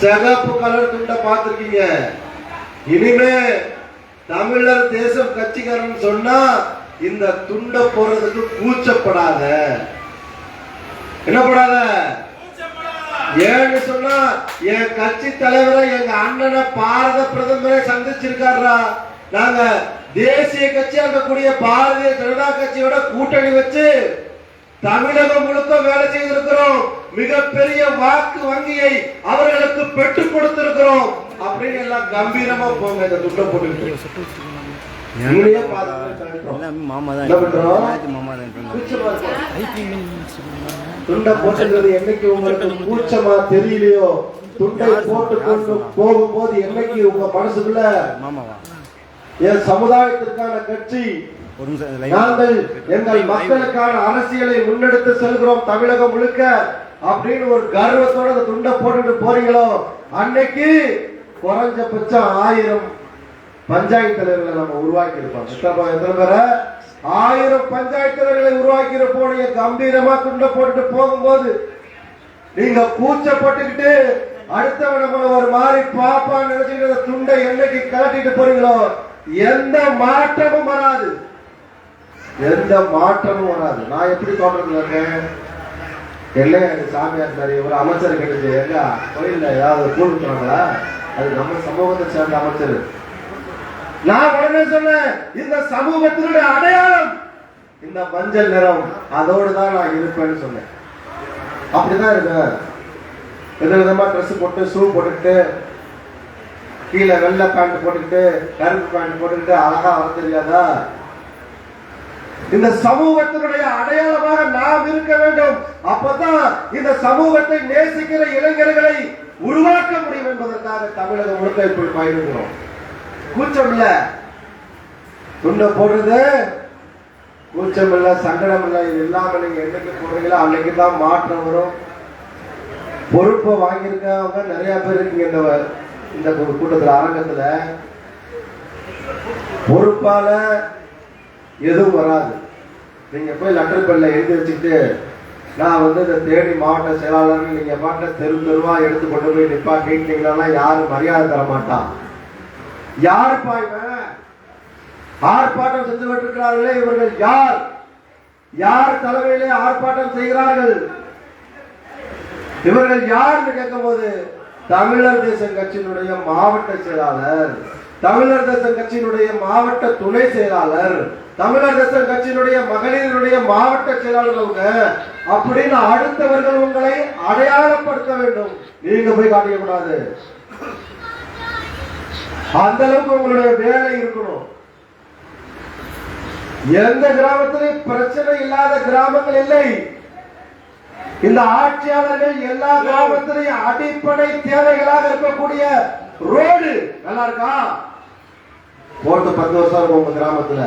சிகப்பு கலர் துண்டை பார்த்திருக்கீங்க. இனிமே தமிழர் தேசம் கட்சிக்காரன் சொன்னா இந்த துண்டை போறதுக்கு கூச்சப்படாத. என்ன படாத? ஏன்னு சொன்னா என் கட்சி தலைவரை, எங்க அண்ணனை பாரத பிரதமரை சந்திச்சிருக்காரா. நாங்க தேசிய கட்சியா இருக்கக்கூடிய பாரதிய ஜனதா கட்சியோட கூட்டணி வச்சு தமிழகம் முழுக்க வேலை செய்திருக்கிறோம். மிகப்பெரிய வாக்கு வங்கியை அவர்களுக்கு பெற்றுக் கொடுத்திருக்கிறோம் அப்படின்னு எல்லாம் கம்பீரமா போங்க. இந்த துண்டை போட்டு துண்டை போட்டுக்கிறது என்னைக்கு உங்களுக்கு கூச்சமா தெரியலையோ, துண்டை போட்டு கொண்டு போகும்போது என்னைக்கு உங்க மனசுக்குள்ள என் சமுதாயத்திற்கான கட்சி, நாங்கள் எங்கள் மக்களுக்கான அரசியலை முன்னெடுத்து செல்கிறோம் தமிழகம் முழுக்க அப்படின்னு ஒரு கர்வத்தோட அந்த துண்டை போட்டுட்டு போறீங்களோ, அன்னைக்கு குறைஞ்சபட்சம் 1000 பஞ்சாயத்து தலைவர்களை நம்ம உருவாக்கி இருப்போம். எத்தனை பேரை? 1000 பஞ்சாயத்து தலைவர்களை உருவாக்கி இருப்போம். கம்பீரமா துண்டை போட்டுட்டு போகும்போது நீங்க கூச்சப்பட்டுக்கிட்டு அடுத்தவன் நம்மள ஒரு மாதிரி பாப்பான்னு நினைச்சுக்கிட்டு துண்டை என்னைக்கு கலட்டிட்டு போறீங்களோ, எந்த மாற்றமும் வராது, எந்த மாற்றமும் வராது. நான் எப்படி தோற்றத்துல இருக்கேன்? எல்லாம் எனக்கு சாமியார் மாதிரி ஒரு அமைச்சர் கிடைச்சு, எங்க கோயில்ல ஏதாவது கூடுறாங்களா? அது நம்ம சமூகத்தை சேர்ந்த அமைச்சர். நான் உடனே சொன்னேன், இந்த சமூகத்தினுடைய அடையாளம் இந்த மஞ்சள் நிறம், அதோடு தான் நான் இருப்பேன்னு சொன்னேன். அப்படிதான் இருக்கு. விதவிதமா ட்ரெஸ் போட்டு, ஷூ போட்டுக்கிட்டு, கீழே வெள்ளை பேண்ட் போட்டுக்கிட்டு, கருப்பு பேண்ட் போட்டுக்கிட்டு அழகா வர தெரியாதா? இந்த சமூகத்தினுடைய அடையாளமாக நாம் இருக்க வேண்டும். அப்பதான் இந்த சமூகத்தை நேசிக்கிற இளைஞர்களை உருவாக்க முடியும் என்பதற்காக தமிழகம் முழுக்க இப்படி பயிர்கிறோம். கூச்சம் இல்ல, துண்டை போடுறது கூச்சம் இல்ல, சங்கடம் இல்ல. இது இல்லாம நீங்க என்னைக்கு போடுறீங்களோ அன்னைக்குதான் மாற்றம் வரும். பொறுப்பை வாங்கியிருக்கவங்க நிறைய பேர் இருக்கீங்க இந்த கூட்டத்தில், அரங்கத்துல. பொறுப்பால எதுவும் வராது. நீங்க போய் லெட்டர் பேர்ல எழுதி வச்சுக்கிட்டு நான் இந்த தேனி மாவட்ட செயலாளர் நீங்க பாட்ட தெரு தெருவா எடுத்து கொண்டு போய் நிப்பாட்டிங்களா யாரும் மரியாதை தர மாட்டான். யாருப்பா இவன்? ஆர்ப்பாட்டம் செஞ்சு விட்டிருக்கிறார்களே இவர்கள் யார்? யார் தலைமையிலே ஆர்ப்பாட்டம் செய்கிறார்கள்? இவர்கள் யார் கேட்கும் போது தமிழர் தேசம் கட்சியினுடைய மாவட்ட செயலாளர், தமிழர் தேசம் கட்சியினுடைய மாவட்ட துணை செயலாளர், தமிழர் தேசம் கட்சியினுடைய மகளிருடைய மாவட்ட செயலாளர் அவங்க அப்படின்னு அடுத்தவர்கள் உங்களை அடையாளப்படுத்த வேண்டும். நீங்க போய் காட்டிக்க கூடாது. அந்த அளவுக்கு உங்களுடைய வேலை இருக்கணும். எந்த கிராமத்திலும் பிரச்சனை இல்லாத கிராமங்கள் இல்லை. இந்த ஆட்சியாளர்கள் எல்லா கிராமத்திலையும் அடிப்படை தேவைகளாக இருக்கக்கூடிய ரோடு நல்லா இருக்கா? போட்டு 10 வருஷம் இருக்கும் உங்க கிராமத்துல.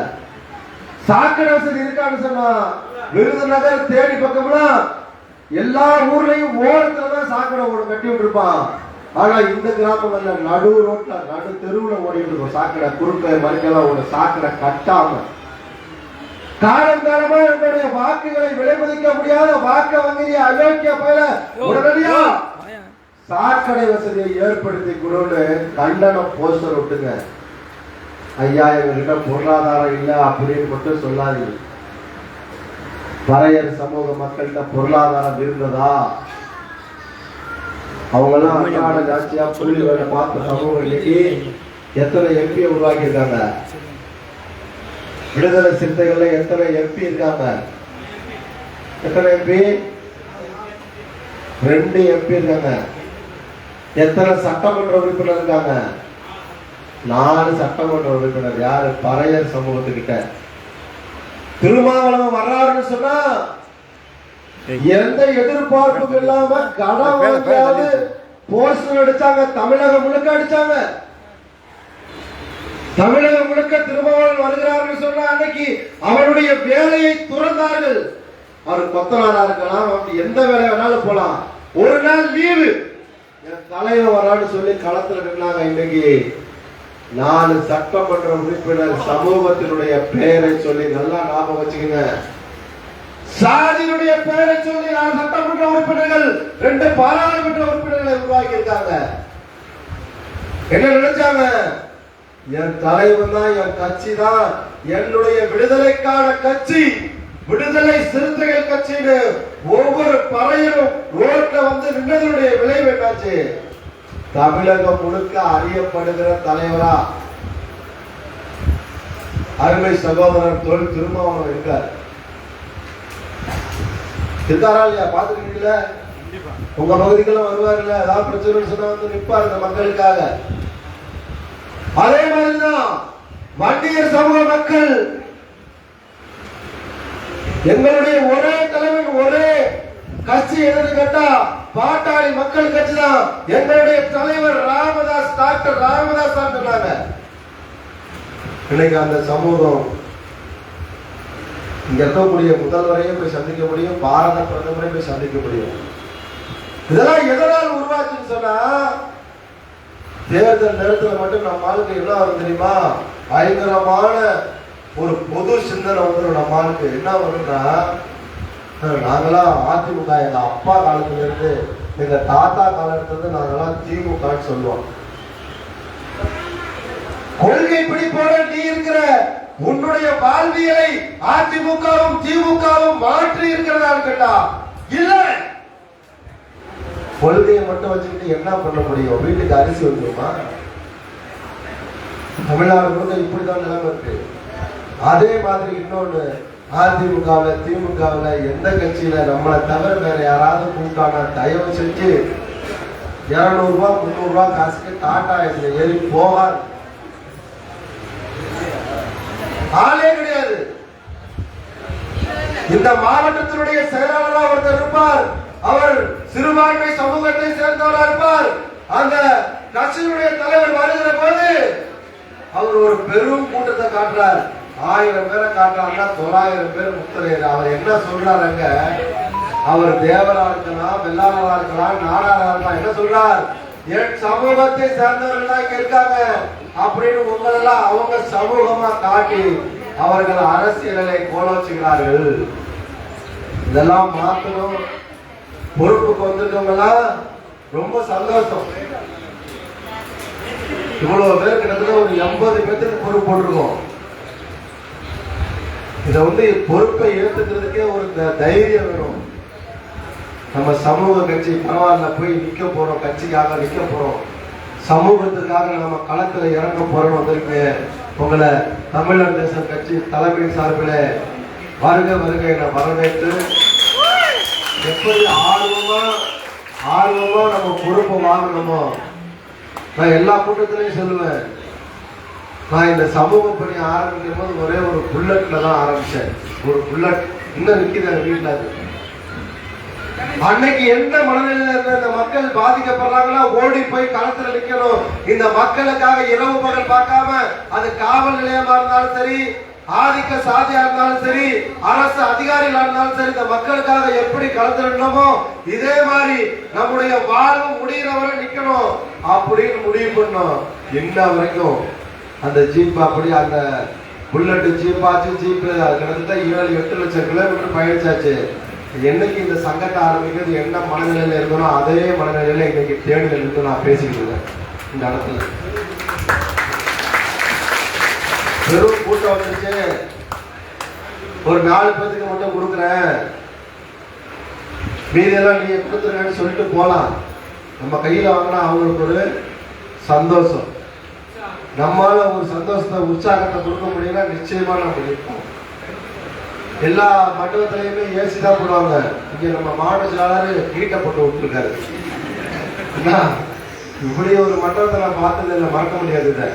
சாக்கடை வசதி இருக்கான்னு சொன்னா விருதுநகர் தேடி பக்கம்லாம் எல்லா ஊர்லயும் ஓரத்துலதான் சாக்கடை ஓடு கட்டி விட்டுருப்பான். ஆனா இந்த கிராமங்கள்ல நடு ரோட்ல நடு தெருவுல ஓடிட்டு இருக்கும் சாக்கடை. குறுக்க மறுக்கெல்லாம் ஒரு சாக்கடை கட்டாம காலம் காலமா என்னுடைய வாக்குகளை விலைமதிக்க முடியாத வாக்க வங்கிய அயோக்கிய பயில உடனடியா சாக்கடை வசதியை ஏற்படுத்தி கொடுன்னு கண்டன போஸ்டர் விட்டுங்க. ஐயா எங்ககிட்ட பொருளாதாரம் இல்லை அப்படின்னு மட்டும் சொல்லாதீங்க. பறையர் சமூக மக்கள்கிட்ட பொருளாதாரம் இருந்ததா? அவங்க எல்லாம் அன்றாட ஜாஸ்தியா புள்ளி வேலை பார்த்த சமூகம் இன்னைக்கு எத்தனை எம்பியை உருவாக்கி இருக்காங்க? விடுதலை சிறுத்தைகள்ல எத்தனை எம்பி இருக்காங்க? எத்தனை எம்பி? 2 எம்பி இருக்காங்க. எத்தனை சட்டமன்ற உறுப்பினர் இருக்காங்க? 4 சட்டமன்ற உறுப்பினர். யாரு? பறையர் சமூகத்துக்கிட்ட. திருமாவளவன் வர்றாருன்னு சொன்னா எந்த எதிர்பார்ப்பும் இல்லாம கடன் போஸ்டர் அடிச்சாங்க. தமிழகம் முழுக்க அடிச்சாங்க. தமிழகம் முழுக்க திருமாவளவன் வருகிறார்கள் சொன்னா அன்னைக்கு அவருடைய வேலையை துறந்தார்கள். அவர் கொத்தனாரா இருக்கலாம், எந்த வேலை வேணாலும் போலாம். ஒரு நாள் லீவு என் தலைவர் வரான்னு சொல்லி களத்துல நின்னாங்க. இன்னைக்கு 4 சட்டமன்ற உறுப்பினர் சமூகத்தினுடைய பெயரை சொல்லி நல்லா ஞாபகம் வச்சுக்கோங்க. சாதியினுடைய பெயரை சொல்லி 4 சட்டமன்ற உறுப்பினர்கள் 2 பாராளுமன்ற உறுப்பினர்களை உருவாக்கி இருக்காங்க. என்ன நினைச்சாங்க? என் தலைவன் தான், என் கட்சி தான் என்னுடைய விடுதலைக்கான கட்சி, விடுதலை சிறுத்தைகள் கட்சின்னு ஒவ்வொரு பறையரும் ரோட்ல வந்து நின்றதுடைய விளைவு என்னாச்சு? தமிழகம் முழுக்க அறியப்படுகிற தலைவரா அருமை சகோதரர் தொழில் திருமாவளவன் இருக்கார். இருக்காரா இல்லையா? பாத்துக்கிட்டீங்களா? உங்க பகுதிக்கெல்லாம் வருவாருல்ல, ஏதாவது பிரச்சனை சொன்னா வந்து நிற்பார் இந்த மக்களுக்காக. அதே மாதிரிதான் வண்டியர் சமூக மக்கள் எங்களுடைய ஒரே தலைவன் ஒரே கட்சி எதுன்னு கேட்டா பாட்டாளி மக்கள் கட்சி தான். எங்களுடைய தலைவர் ராமதாஸ், டாக்டர் ராமதாஸ் தான் சொன்னாங்க. இன்னைக்கு அந்த சமூகம் இங்க இருக்கக்கூடிய முதல்வரையும் போய் சந்திக்க முடியும், பாரத பிரதமரையும் போய் சந்திக்க முடியும். இதெல்லாம் எதனால் உருவாச்சுன்னு சொன்னா தேர்தல் நேரத்தில் மட்டும் நம்ம ஆளுக்கு என்ன வரும் தெரியுமா? பயங்கரமான ஒரு பொது சிந்தனை வந்துடும். நம்ம ஆளுக்கு என்ன வரும்னா, நாங்களாம் அதிமுக எங்க அப்பா காலத்துல இருந்து எங்க தாத்தா காலத்துல இருந்து நாங்களாம் திமுகன்னு சொல்லுவோம். கொள்கை பிடிப்போட நீ இருக்கிற உன்னுடைய வாழ்வியலை அதிமுகவும் திமுகவும் மாற்றி இருக்கிறதான்னு கேட்டா இல்ல. கொள்கையை மட்டும் வச்சுக்கிட்டு என்ன பண்ண முடியும்? வீட்டுக்கு அரிசி வந்துருமா? தமிழ்நாடு முழுக்க இப்படிதான் நிலைமை இருக்கு. அதே மாதிரி இன்னொன்னு, அதிமுகவில் திமுகவில் எந்த கட்சியில நம்மளை தவிர வேற யாராவது கூப்பிட்டானா தயவு செஞ்சு 200 ரூபாய் 300 ரூபாய் காசுக்கு டாடா இதுல ஏறி போவார். ஆளே கிடையாது. இந்த மாவட்டத்தினுடைய செயலாளராக ஒருத்தர் இருப்பார். அவர் சிறுபான்மை சமூகத்தை சேர்ந்தவராக இருப்பார். அந்த கட்சியினுடைய தலைவர் வருகிற போது அவர் ஒரு பெரும் கூட்டத்தை காட்டுறார். 1000 பேரை காட்டுறாருன்னா 900 பேர் முத்திரையர். அவர் என்ன சொல்றாருங்க? அவர் தேவரா இருக்கலாம், வெள்ளாளரா இருக்கலாம், நாடாரா இருக்கலாம். என்ன சொல்றார்? என் சமூகத்தை சேர்ந்தவர்கள் இங்க இருக்காங்க அப்படின்னு உங்களெல்லாம் அவங்க சமூகமா காட்டி அவர்கள் அரசியலை கோலோச்சுகிறார்கள். இதெல்லாம் மாற்றணும். பொறுப்புக்கு வந்துட்டவங்கலாம் ரொம்ப சந்தோஷம். இவ்வளவு பேர் கிட்டத்தட்ட ஒரு 80 பேருக்கு பொறுப்பு போட்டிருக்கோம். இதை பொறுப்பை ஏற்றுக்கிறதுக்கே ஒரு தைரியம் வேணும். நம்ம சமூக கட்சி பரவாயில்ல, போய் நிக்க போறோம், கட்சிக்காக நிக்க போறோம், சமூகத்துக்காக நம்ம களத்துல இறங்க போறோம். உங்களை தமிழர் தேசம் கட்சி தலைமை சார்பில் வருக வருக என வரவேற்று எப்படி ஆர்வமா நம்ம பொறுப்பை வாங்கணுமோ, நான் எல்லா கூட்டத்திலையும் சொல்லுவேன், நான் இந்த சமூக பணி ஆரம்பிக்கும் போது ஒரே ஒரு புல்லட்ல தான் ஆரம்பிச்சேன். ஒரு புல்லட் இன்னும் நிற்கிற வீட்டில். அது அன்னைக்கு எந்த மனநிலையில இருந்த இந்த மக்கள் பாதிக்கப்படுறாங்களோ ஓடி போய் களத்துல நிக்கணும். இந்த மக்களுக்காக இரவு பகல் பார்க்காம, அது காவல் நிலையமா இருந்தாலும் சரி, ஆதிக்க சாதியா இருந்தாலும் சரி, அரசு அதிகாரிகளா இருந்தாலும் சரி, இந்த மக்களுக்காக எப்படி களத்திடணுமோ இதே மாதிரி நம்முடைய வாழ்வு முடிகிற வரை நிக்கணும் அப்படின்னு முடிவு பண்ணோம். இன்ன வரைக்கும் அந்த ஜீப் அப்படி அந்த புல்லட் ஜீப்பாச்சு, ஜீப் கிட்டத்தட்ட 7-8 லட்சம் கிலோமீட்டர் பயணிச்சாச்சு. என்னைக்கு இந்த சங்கத்தை ஆரம்பிக்கிறது என்ன மனநிலையில இருக்கணும் அதே மனநிலையில இன்னைக்கு தேடுதல் இருந்து நான் பேசிக்கிட்டு இருக்கேன். இந்த இடத்துல பெரும் கூட்டம் வந்துருச்சு. ஒரு 4 பேருக்கு மட்டும் கொடுக்குறேன், மீதியெல்லாம் நீங்க கொடுத்துருங்கன்னு சொல்லிட்டு போலாம். நம்ம கையில வாங்கினா அவங்களுக்கு ஒரு சந்தோஷம், நம்மளால ஒரு சந்தோஷத்தை உற்சாகத்தை கொடுக்க முடியும்னா நிச்சயமா நம்ம இருப்போம். எல்லா மண்டபத்திலையுமே ஏசி தான் போடுவாங்க. இங்க நம்ம மாவட்ட செயலாளர் கீட்டை போட்டு விட்டுருக்காரு. இப்படி ஒரு மண்டபத்தை நான் பார்த்தது இல்லை, மறக்க முடியாது இதை.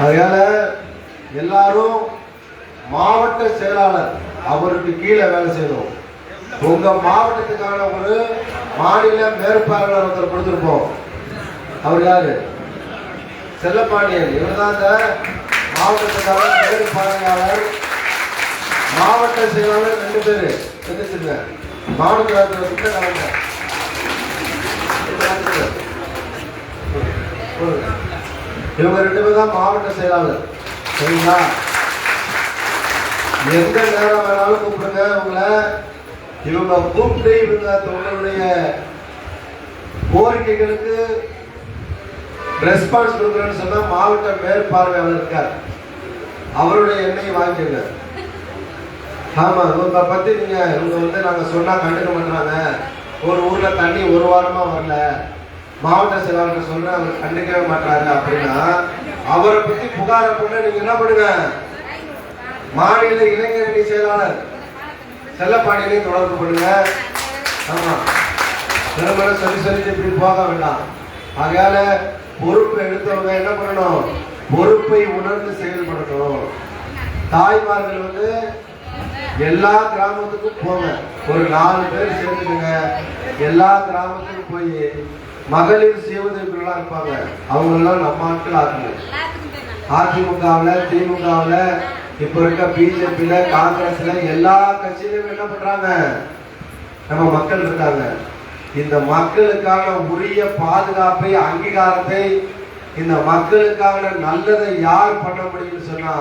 அதனால எல்லாரும் மாவட்ட செயலாளர் அவருக்கு கீழே வேலை செய்யணும். உங்க மாவட்டத்துக்கான ஒரு மாநில மேற்பார்வையாளர் ஒருத்தர் கொடுத்துருப்போம். அவர் யாரு? செல்லப்பாண்டியன். இவர் தான் இந்த மாவட்டத்துக்கான மேற்பார்வையாளர். மாவட்ட செயலாளர் 2 பேரு தெரிஞ்சுங்க. மாவட்ட இவங்க 2 பேர் தான் மாவட்ட செயலாளர். சரிங்களா? எந்த நேரம் வேணாலும் கூப்பிடுங்க உங்களை. இவங்க கூப்பிட்டு இவங்க உங்களுடைய கோரிக்கைகளுக்கு ரெஸ்பான்ஸ் கொடுக்குறேன்னு சொன்னா மாவட்ட மேற்பார்வையாளர் இருக்கார், அவருடைய எண்ணெயை வாங்கிக்கோங்க. ஆமா, இவங்க பத்தி நீங்க இவங்க நாங்க சொன்னா கண்டுக்க மாட்டாங்க. ஒரு ஊர்ல தண்ணி 1 வாரமா வரல, மாவட்ட செயலாளர் சொல்றேன் அவர் கண்டுக்கவே மாட்டாரு அப்படின்னா அவரை பத்தி புகாரை பண்ண நீங்க என்ன பண்ணுங்க, மாநில இளைஞரணி செயலாளர் செல்லப்பாண்டியனையும் தொடர்பு பண்ணுங்க. ஆமா, திருமண சொல்லி இப்படி போக வேண்டாம். அதனால பொறுப்பு எடுத்தவங்க என்ன பண்ணணும், பொறுப்பை உணர்ந்து செயல்படணும். தாய்மார்கள் எல்லா கிராமத்துக்கும் போங்க, ஒரு 4 பேர் சேர்ந்துக்குங்க. எல்லா கிராமத்துக்கும் போய் மகளிர் சுய உதவிக்குழுலாம் இருப்பாங்க, அவங்களெல்லாம் நம்ம ஆட்கள் ஆக்குங்க. அதிமுகவில், திமுகவில், இப்ப இருக்க பிஜேபியில, காங்கிரஸ்ல எல்லா கட்சியிலும் என்ன பண்றாங்க, நம்ம மக்கள் இருக்காங்க. இந்த மக்களுக்கான உரிய பாதுகாப்பை, அங்கீகாரத்தை, இந்த மக்களுக்கான நல்லதை யார் பண்ண முடியும்னு சொன்னா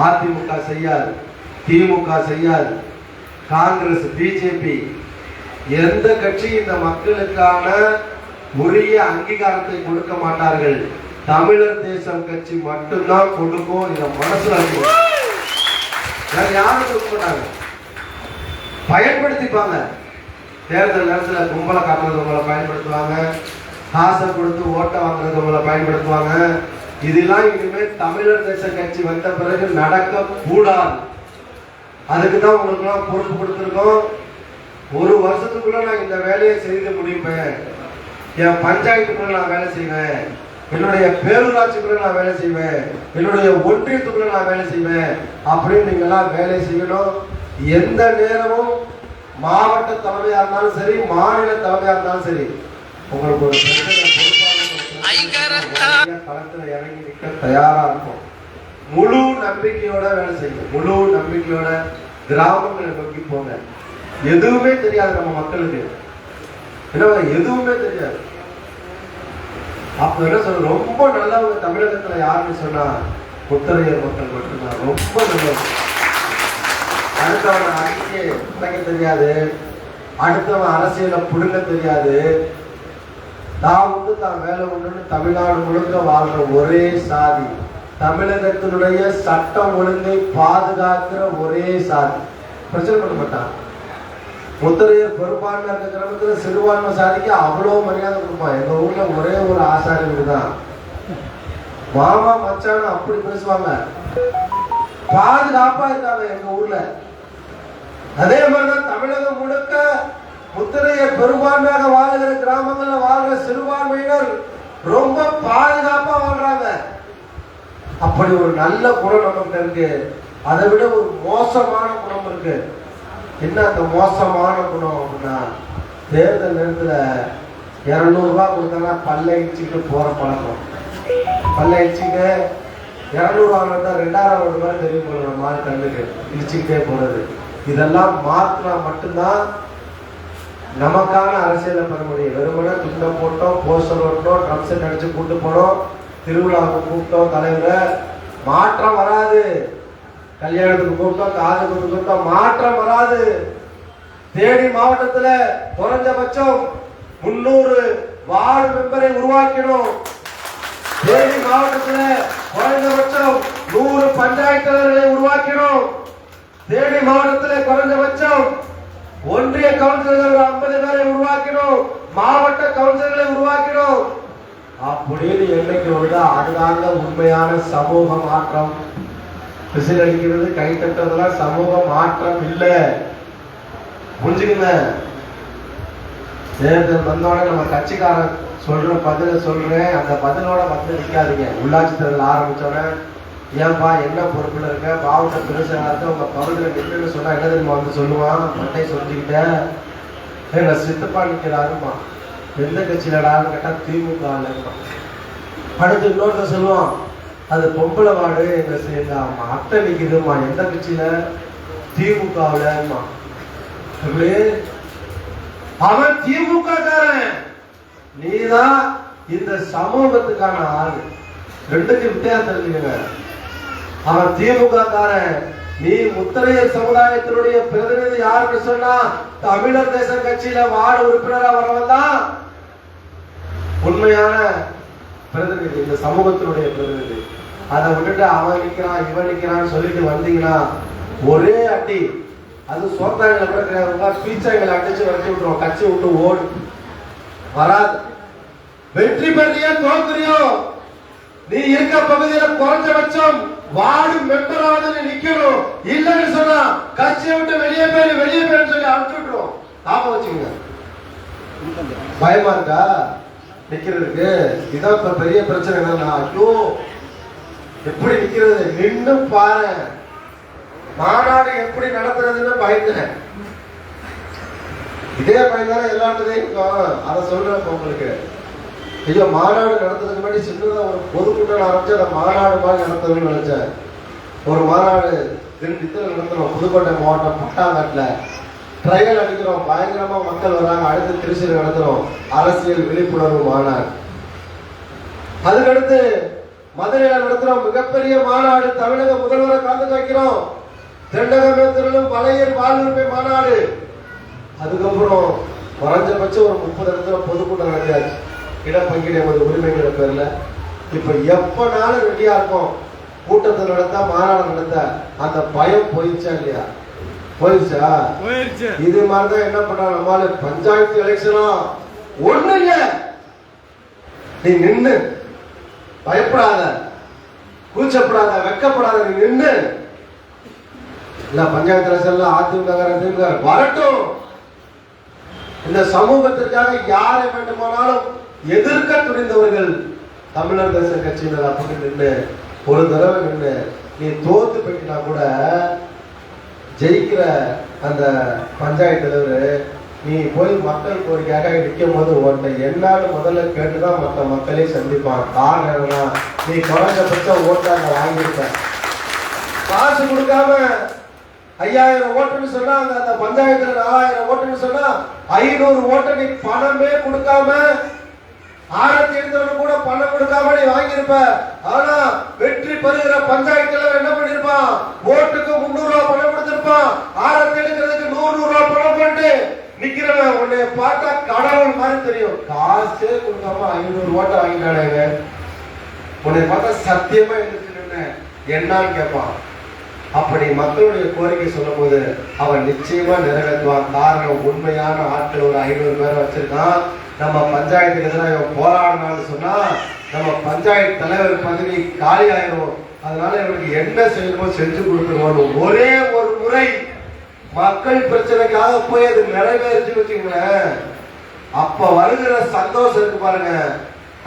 அதிமுக செய்யாது, திமுக செய்யாது, காங்கிரஸ், பிஜேபி எந்த கட்சி இந்த மக்களுக்கான உரிய அங்கீகாரத்தை கொடுக்க மாட்டார்கள். தமிழர் தேசம் கட்சி மட்டும்தான் கொடுக்கும். இதை மனசுல யாரும் கொடுக்க மாட்டாங்க, பயன்படுத்திப்பாங்க. தேர்தல் நேரத்தில் கும்பலை காட்டுறது உங்களை பயன்படுத்துவாங்க, காசை கொடுத்து ஓட்டை வாங்குறது உங்களை பயன்படுத்துவாங்க. இதெல்லாம் இனிமேல் தமிழர் தேச கட்சி வந்த பிறகு நடக்க கூடாது. அதுக்கு தான் உங்களுக்குலாம் பொறுப்பு கொடுத்துருக்கோம். 1 வருஷத்துக்குள்ள நான் இந்த வேலையை செய்து முடிப்பேன். என் பஞ்சாயத்துக்குள்ள நான் வேலை செய்வேன், என்னுடைய பேரூராட்சிக்குள்ள நான் வேலை செய்வேன், என்னுடைய ஒன்றியத்துக்குள்ள நான் வேலை செய்வேன் அப்படின்னு நீங்கெல்லாம் வேலை செய்யணும். எந்த நேரமும் மாவட்ட தலைமையா இருந்தாலும் சரி, மாநில தலைமையா இருந்தாலும் சரி, உங்களுக்கு ஒரு களத்துல இறங்கி நிற்க தயாரா இருக்கும். முழு நம்பிக்கையோட வேலை செய்யும், முழு நம்பிக்கையோட கிராமங்களை நோக்கி போங்க. எதுவுமே தெரியாது நம்ம மக்களுக்கு, என்ன எதுவுமே தெரியாது. அப்ப என்ன சொல்ற, ரொம்ப நல்லவங்க தமிழகத்துல யாருன்னு சொன்னா புத்தரையர் மக்கள் மட்டும்தான் ரொம்ப நல்லவங்க. அடுத்தவன் அடிக்க உடைக்க தெரியாது, அடுத்தவன் அரசியல புடுங்க தெரியாது. தான் தான் வேலை ஒண்ணுன்னு தமிழ்நாடு முழுக்க வாழ்ற ஒரே சாதி, தமிழகத்தினுடைய சட்டம் ஒழுங்கை பாதுகாக்கிற ஒரே சாதி. பிரச்சனை பண்ண மாட்டான். முத்தரையர் பெரும்பான்மை இருக்க கிராமத்துல சிறுபான்மை சாதிக்கு அவ்வளவு மரியாதை கொடுப்பான். எங்க ஊர்ல ஒரே ஒரு ஆசாரி தான், மாமா மச்சான அப்படி பேசுவாங்க. பாதுகாப்பா இருக்காங்க எங்க ஊர்ல. அதே மாதிரிதான் தமிழகம் முழுக்க முத்திரைய பெரும்பான்மையாக வாழ்கிற கிராமங்கள்ல வாழ்கிற சிறுபான்மையினர் ரொம்ப பாதுகாப்பா வாழ்றாங்க. அப்படி ஒரு நல்ல குணம் நமக்கு இருக்கு. அதை விட ஒரு மோசமான குணம் இருக்கு. என்ன அந்த மோசமான குணம் அப்படின்னா, தேர்தல் நேரத்துல 200 ரூபாய் கொடுத்தாங்கன்னா பல்ல இடிச்சுக்கிட்டு போற பழக்கம். பல்ல இடிச்சுக்கிட்டு 200 ரூபாய் 2000 ரூபாய் தெரியும் போடுற மாதிரி கண்ணுக்கு இடிச்சுக்கிட்டே போறது. இதெல்லாம் மாத்தினா மட்டும்தான் நமக்கான அரசியலை பெற முடியும். வெறுமனே துண்டை போட்டோம், போஸ்டர் ஓட்டோம், ட்ரம் செட் அடிச்சு கூட்டு போனோம், திருவிழாவுக்கு கூப்பிட்டோம் தலைவரை, மாற்றம் வராது. கல்யாணத்துக்கு கூப்பிட்டோம், காதுக்கு கூப்பிட்டோம், மாற்றம் வராது. தேனி மாவட்டத்துல குறைஞ்சபட்சம் 300 வார்டு மெம்பரை உருவாக்கணும். தேனி மாவட்டத்துல குறைந்தபட்சம் 100 பஞ்சாயத்து தலைவர்களை உருவாக்கணும். தேனி மாவட்டத்தில் குறைந்தபட்சம் ஒன்றிய கவுன்சிலர்கள் 50 பேரை உருவாக்கணும். மாவட்ட கவுன்சிலர்களை உருவாக்கணும். அப்படின்னு என்னைக்கு வருதா அதுதாங்க உண்மையான சமூக மாற்றம். விசில் அடிக்கிறது, கை தட்டுறதுலாம் சமூக மாற்றம் இல்லை. புரிஞ்சுக்கங்க. தேர்தல் வந்தோடனே நம்ம கட்சிக்காரன் சொல்ற பதில சொல்றேன், அந்த பதிலோட வந்து நிற்காதீங்க. உள்ளாட்சி தேர்தல் ஆரம்பிச்சோடனே ஏன்பா என்ன பொறுப்புல இருக்க, மாவட்ட பெருசாக உங்க பகுதியில் நின்று சொன்னா என்ன தெரியுமா வந்து சொல்லுவான், மட்டை சொல்லிக்கிட்டேன் என்ன சித்தப்பா நிற்கிறாருமா, எந்த கட்சியிலடான்னு கேட்டா திமுக. அடுத்து இன்னொருத்த சொல்லுவான், அது பொம்பளை வார்டு எங்க அத்தை நிற்குதுமா, எந்த கட்சியில, திமுகவுலமா. எப்படி அவன் திமுக காரன், நீதான் இந்த சமூகத்துக்கான ஆளு. ரெண்டுக்கு வித்தியாசம் தெரிஞ்சுக்கங்க. அவன் திமுக காரன், நீ முத்திரையர் சமுதாயத்தினுடைய பிரதிநிதி யாருன்னு சொன்னா தமிழர் தேச கட்சியில வார்டு உறுப்பினரா வரவன் தான் உண்மையான பிரதிநிதி, இந்த சமூகத்தினுடைய பிரதிநிதி. அதை விட்டுட்டு அவன் நிக்கிறான் இவன் நிக்கிறான்னு சொல்லிட்டு வந்தீங்கன்னா ஒரே அடி. அது சோத்தாங்களை கூட கிடையாது, பீச்சாங்களை அடிச்சு வரட்டி விட்டுருவோம், கட்சி விட்டு ஓடு வராது. வெற்றி பெறியோ தோக்குறியோ நீ இருக்க பகுதியில குறைஞ்சபட்சம் வார்டு மெம்பராவது நிக்கணும். இல்லைன்னு சொன்னா கட்சியை விட்டு வெளியே பேரு சொல்லி அனுப்பிச்சு விட்டுரும். ஞாபகம் வச்சுக்கோங்க. பயமா இருக்கா நிக்கிறதுக்கு? இதான் இப்ப பெரிய பிரச்சனை. என்னன்னா ஐயோ எப்படி நிக்கிறது, நின்று பாரு, மாநாடு எப்படி நடத்துறதுன்னு பயந்தேன். இதே பயந்தானே எல்லாத்துலையும் அதை சொல்றேன் உங்களுக்கு. ஐயோ மாநாடு நடத்துறதுக்கு முன்னாடி சின்னதா ஒரு பொதுக்கூட்டம் ஆரம்பிச்சு அதை மாநாடு மாதிரி நடத்தணும்னு நினைச்சேன். ஒரு மாநாடு திண்டுக்கல் நடத்துறோம், புதுக்கோட்டை மாவட்டம் பட்டாங்காட்டுல ட்ரையல் அடிக்கிறோம், பயங்கரமா மக்கள் வராங்க. அடுத்து திருச்சியில் நடத்துறோம் அரசியல் விழிப்புணர்வு மாநாடு. அதுக்கடுத்து மதுரையில நடத்துறோம் மிகப்பெரிய மாநாடு, தமிழக முதல்வரை கலந்து வைக்கிறோம். தென்னகமேத்திலும் பழையர் வாழ்வுரிமை மாநாடு. அதுக்கப்புறம் குறைஞ்சபட்சம் ஒரு 30 இடத்துல பொதுக்கூட்டம் நடத்தியாச்சு, இடப்பங்கீடு உரிமைங்கிற பேர்ல. இப்ப எப்பனாலும் ரெடியா இருக்கும் கூட்டத்தை நடத்த, மாநாடு நடத்த. அந்த பயம் போயிடுச்சா இல்லையா? போயிடுச்சா? இது மாதிரிதான் என்ன பண்றாங்க நம்மால. பஞ்சாயத்து எலெக்ஷனா ஒண்ணு இல்ல, நீ நின்னு பயப்படாத, கூச்சப்படாத, வெக்கப்படாத, நீ நின்னு. இல்ல பஞ்சாயத்து எலெக்ஷன்ல அதிமுக வரட்டும். இந்த சமூகத்திற்காக யாரை வேண்டுமானாலும் எதிர்க்க துணிந்தவர்கள் தமிழர் தேச கட்சியினர். அப்படி நின்று ஒரு தடவை நின்று நீ தோத்து போயிட்டா கூட ஜெயிக்கிற அந்த பஞ்சாயத்து தலைவர், நீ போய் மக்கள் கோரிக்கையாக நிற்கும் போது உன்னை என்னான்னு முதல்ல கேட்டுதான் மற்ற மக்களே சந்திப்பான். காரணம் என்னன்னா நீ குறைஞ்சபட்சம் ஓட்டாங்க வாங்கியிருக்க. காசு கொடுக்காம 5000 ஓட்டுன்னு சொன்னா அந்த பஞ்சாயத்துல 4000 ஓட்டுன்னு சொன்னா 500 ஓட்டை நீ பணமே கொடுக்காம, ஆரத்தி எடுத்தவனு கூட பணம் கொடுக்காம நீ வாங்கியிருப்ப. ஆனா வெற்றி பெறுகிற பஞ்சாயத்துல என்ன பண்ணிருப்பான், ஓட்டுக்கு 300 ரூபாய் பணம் கொடுத்திருப்பான். ஆரத்தி எடுக்கிறதுக்கு 100 ரூபாய் பணம் போட்டு நிக்கிறவன் உன்னை பார்த்தா கடவுள் மாதிரி தெரியும். காசே கொடுக்காம 500 ஓட்டை வாங்கிட்டானுங்க. உன்னை பார்த்தா சத்தியமா எழுந்துட்டு என்னன்னு கேட்பான். அப்படி மக்களுடைய கோரிக்கை சொல்லும் போது அவன் நிச்சயமா நிறைவேற்றுவான். காரணம் உண்மையான ஆட்கள் ஒரு 500 பேரை வச்சிருக்கான். நம்ம பஞ்சாயத்துக்கு எதிராக போராடினான்னு சொன்னா நம்ம பஞ்சாயத்து தலைவர் பதவி காலி ஆயிரும். அதனால இவருக்கு என்ன செய்யணுமோ செஞ்சு கொடுத்துருவோம். ஒரே ஒரு முறை மக்கள் பிரச்சனைக்காக போய் அது நிறைவேறிச்சு வச்சுங்களேன், அப்ப வருகிற சந்தோஷம் இருக்கு பாருங்க,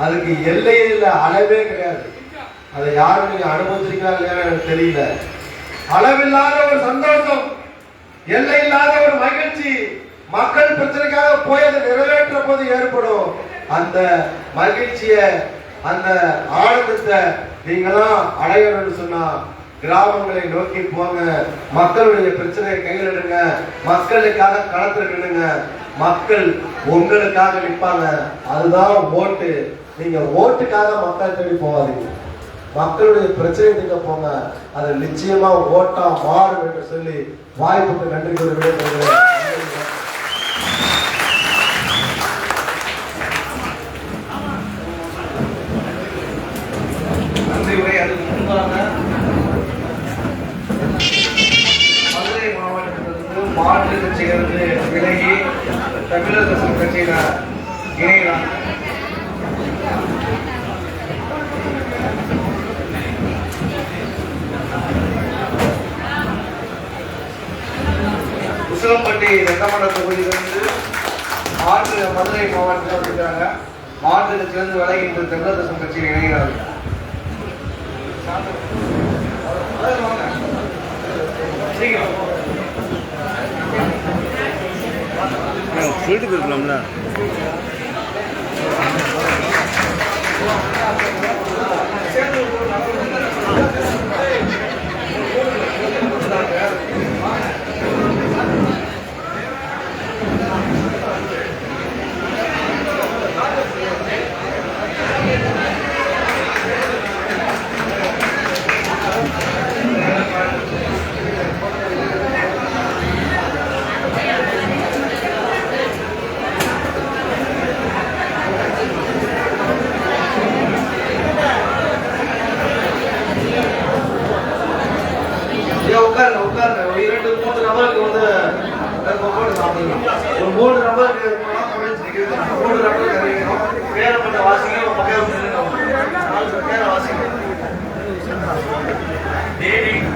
அதுக்கு எல்லையே இல்லை, அளவே கிடையாது. அதை யாரும் நீங்க அனுபவிச்சிருக்கா இல்லையா எனக்கு தெரியல. அளவில்லாத ஒரு சந்தோஷம், எல்லை இல்லாத ஒரு மகிழ்ச்சி, மக்கள் பிரச்சனைக்காக போய் அதை நிறைவேற்ற போது ஏற்படும். அந்த மகிழ்ச்சிய, அந்த ஆனந்தத்தை நீங்களாம் அடையணும்னு சொன்னா கிராமங்களை நோக்கி போங்க, மக்களுடைய பிரச்சனையை கையில் எடுங்க, மக்களுக்காக களத்துல நின்னுங்க, மக்கள் உங்களுக்காக நிற்பாங்க. அதுதான் ஓட்டு. நீங்க ஓட்டுக்காக மக்கள் தேடி போகாதீங்க, மக்களுடைய பிரச்சனை நீங்க போங்க, அது நிச்சயமா ஓட்டா மாறும் என்று சொல்லி வாய்ப்புக்கு நன்றி கூறி விடைபெறுகிறேன். நன்றி உரை. அதுக்கு முன்பாக மதுரை மாவட்டத்திலிருந்து மாற்று கட்சிகளுக்கு விலகி தமிழர் தேசம் கட்சியில இணைகிறார். உசிலம்பட்டி ரெட்டமண்ட தொகுதியிலிருந்து மதுரை மாவட்டத்தில் இருக்கிறாங்க. மாற்று கட்சியிலிருந்து விலகி இன்று தமிழர் தேசம் கட்சியில் இணைகிறார்கள். சொல்லிட்டு போயிருக்கலாம்ல. உட்கார்ந்து ஒரு 2-3 நபருக்கு வந்து ஒரு 3 நபருக்கு 3 நபருக்கு அறிவிக்கணும். வேறப்பட்ட வாசிங்க பேர வாசிங்க.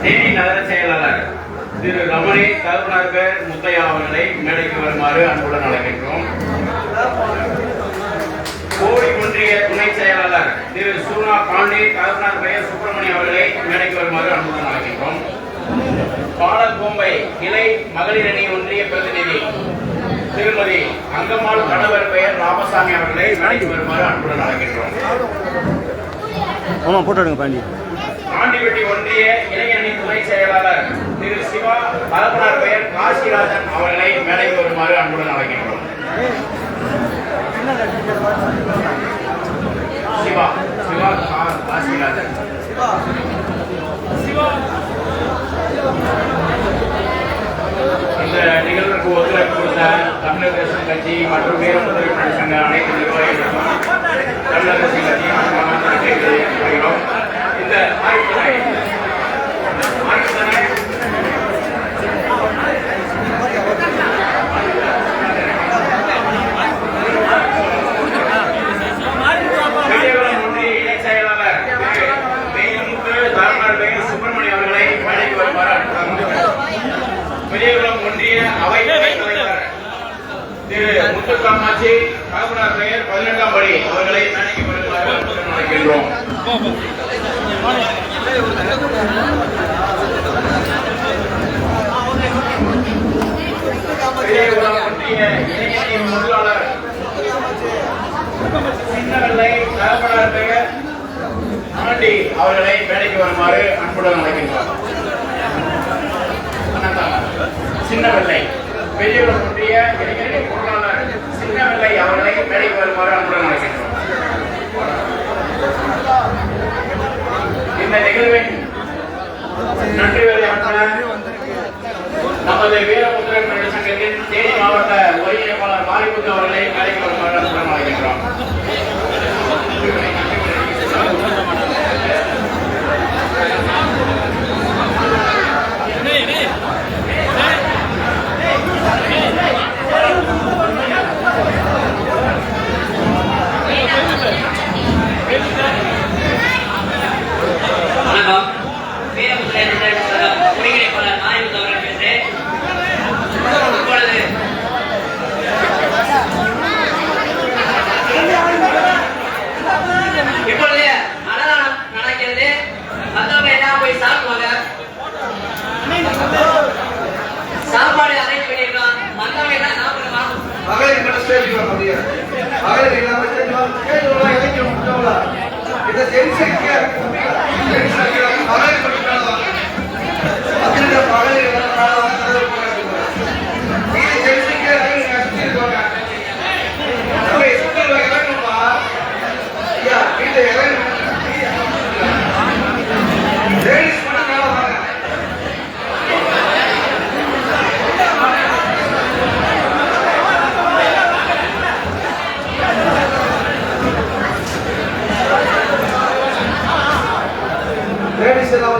தேனி நகர செயலாளர் திரு ரமணி கருணாகர் முத்தையா அவர்களை மேடைக்கு வருமாறு அன்புடன் அழைக்கின்றோம். கோடி ஒன்றிய துணை செயலாளர் திரு சூனா பாண்டே கருணாகர் சுப்பிரமணியம் அவர்களை மேடைக்கு வருமாறு அன்புடன் அழைக்கின்றோம். பாலக்கோம்பை கிளை மகளிர் அணி ஒன்றிய பிரதிநிதி திருமதி அங்கம்மாள் கணவர் பெயர் ராமசாமி அவர்களை மேடைக்கு வருமாறு அன்புடன் அழைக்கின்றோம். ஆமா, போட்டோ எடுங்க பாண்டி. ஆண்டிவெட்டி ஒன்றிய இளைஞரணி துணை செயலாளர் திரு சிவா கலப்பனார் பெயர் காசிராஜன் அவர்களை மேடைக்கு வருமாறு அன்புடன் அழைக்கின்றோம். சிவா சிவா காசிராஜன். இந்த நிகழ்வுக்கு ஒத்துழைப்பு கொடுத்த தமிழர் தேசம் கட்சி மற்றும் வீரமுத்திரை சங்க அனைத்து நிர்வாகிகளுக்கும் தமிழர் தேசம் கட்சி வருகிறோம். இந்த ஆய்வுத்துறை பெரியகுளம் ஒன்றிய இணை செயலாளர் சுப்பிரமணியம் அவர்களை மேடைக்கு வருமாறு பெரியகுளம் ஒன்றிய அவை தலைவர் திரு முத்துக்காமாட்சி காமராஜ் பெயர் 18ஆம் படி அவர்களை மேடைக்கு வருமாறு அழைக்கின்றோம். பெரியகுளம் ஒன்றிய இளைஞரணி பொருளாளர் சின்னவெள்ளை காமராஜ் பெயர் ஆண்டி அவர்களை மேடைக்கு வருமாறு அன்புடன் அழைக்கின்றோம். சின்னவெள்ளை பெரியகுளம் ஒன்றிய இளைஞரணி பொருளாளர் சின்னவெள்ளை அவர்களை மேடைக்கு வருமாறு அன்புடன் அழைக்கின்றோம். இந்த நிகழ்வின் நன்றி நமது வீரமுத்திரை சங்கத்தின் தேனி மாவட்ட ஒருங்கிணைப்பாளர் மாரிமுத்து அவர்களை மேடைக்கு வருமாறு அன்புடன் அழைக்கின்றோம். வணக்கம். இருக்கக்கூடிய மகளிர் இல்லாம இறக்கி விட்டோம்ல இந்த ஜென்ஸுக்கு மகளிர் மகளிர் லேடிஸ் எல்லாம்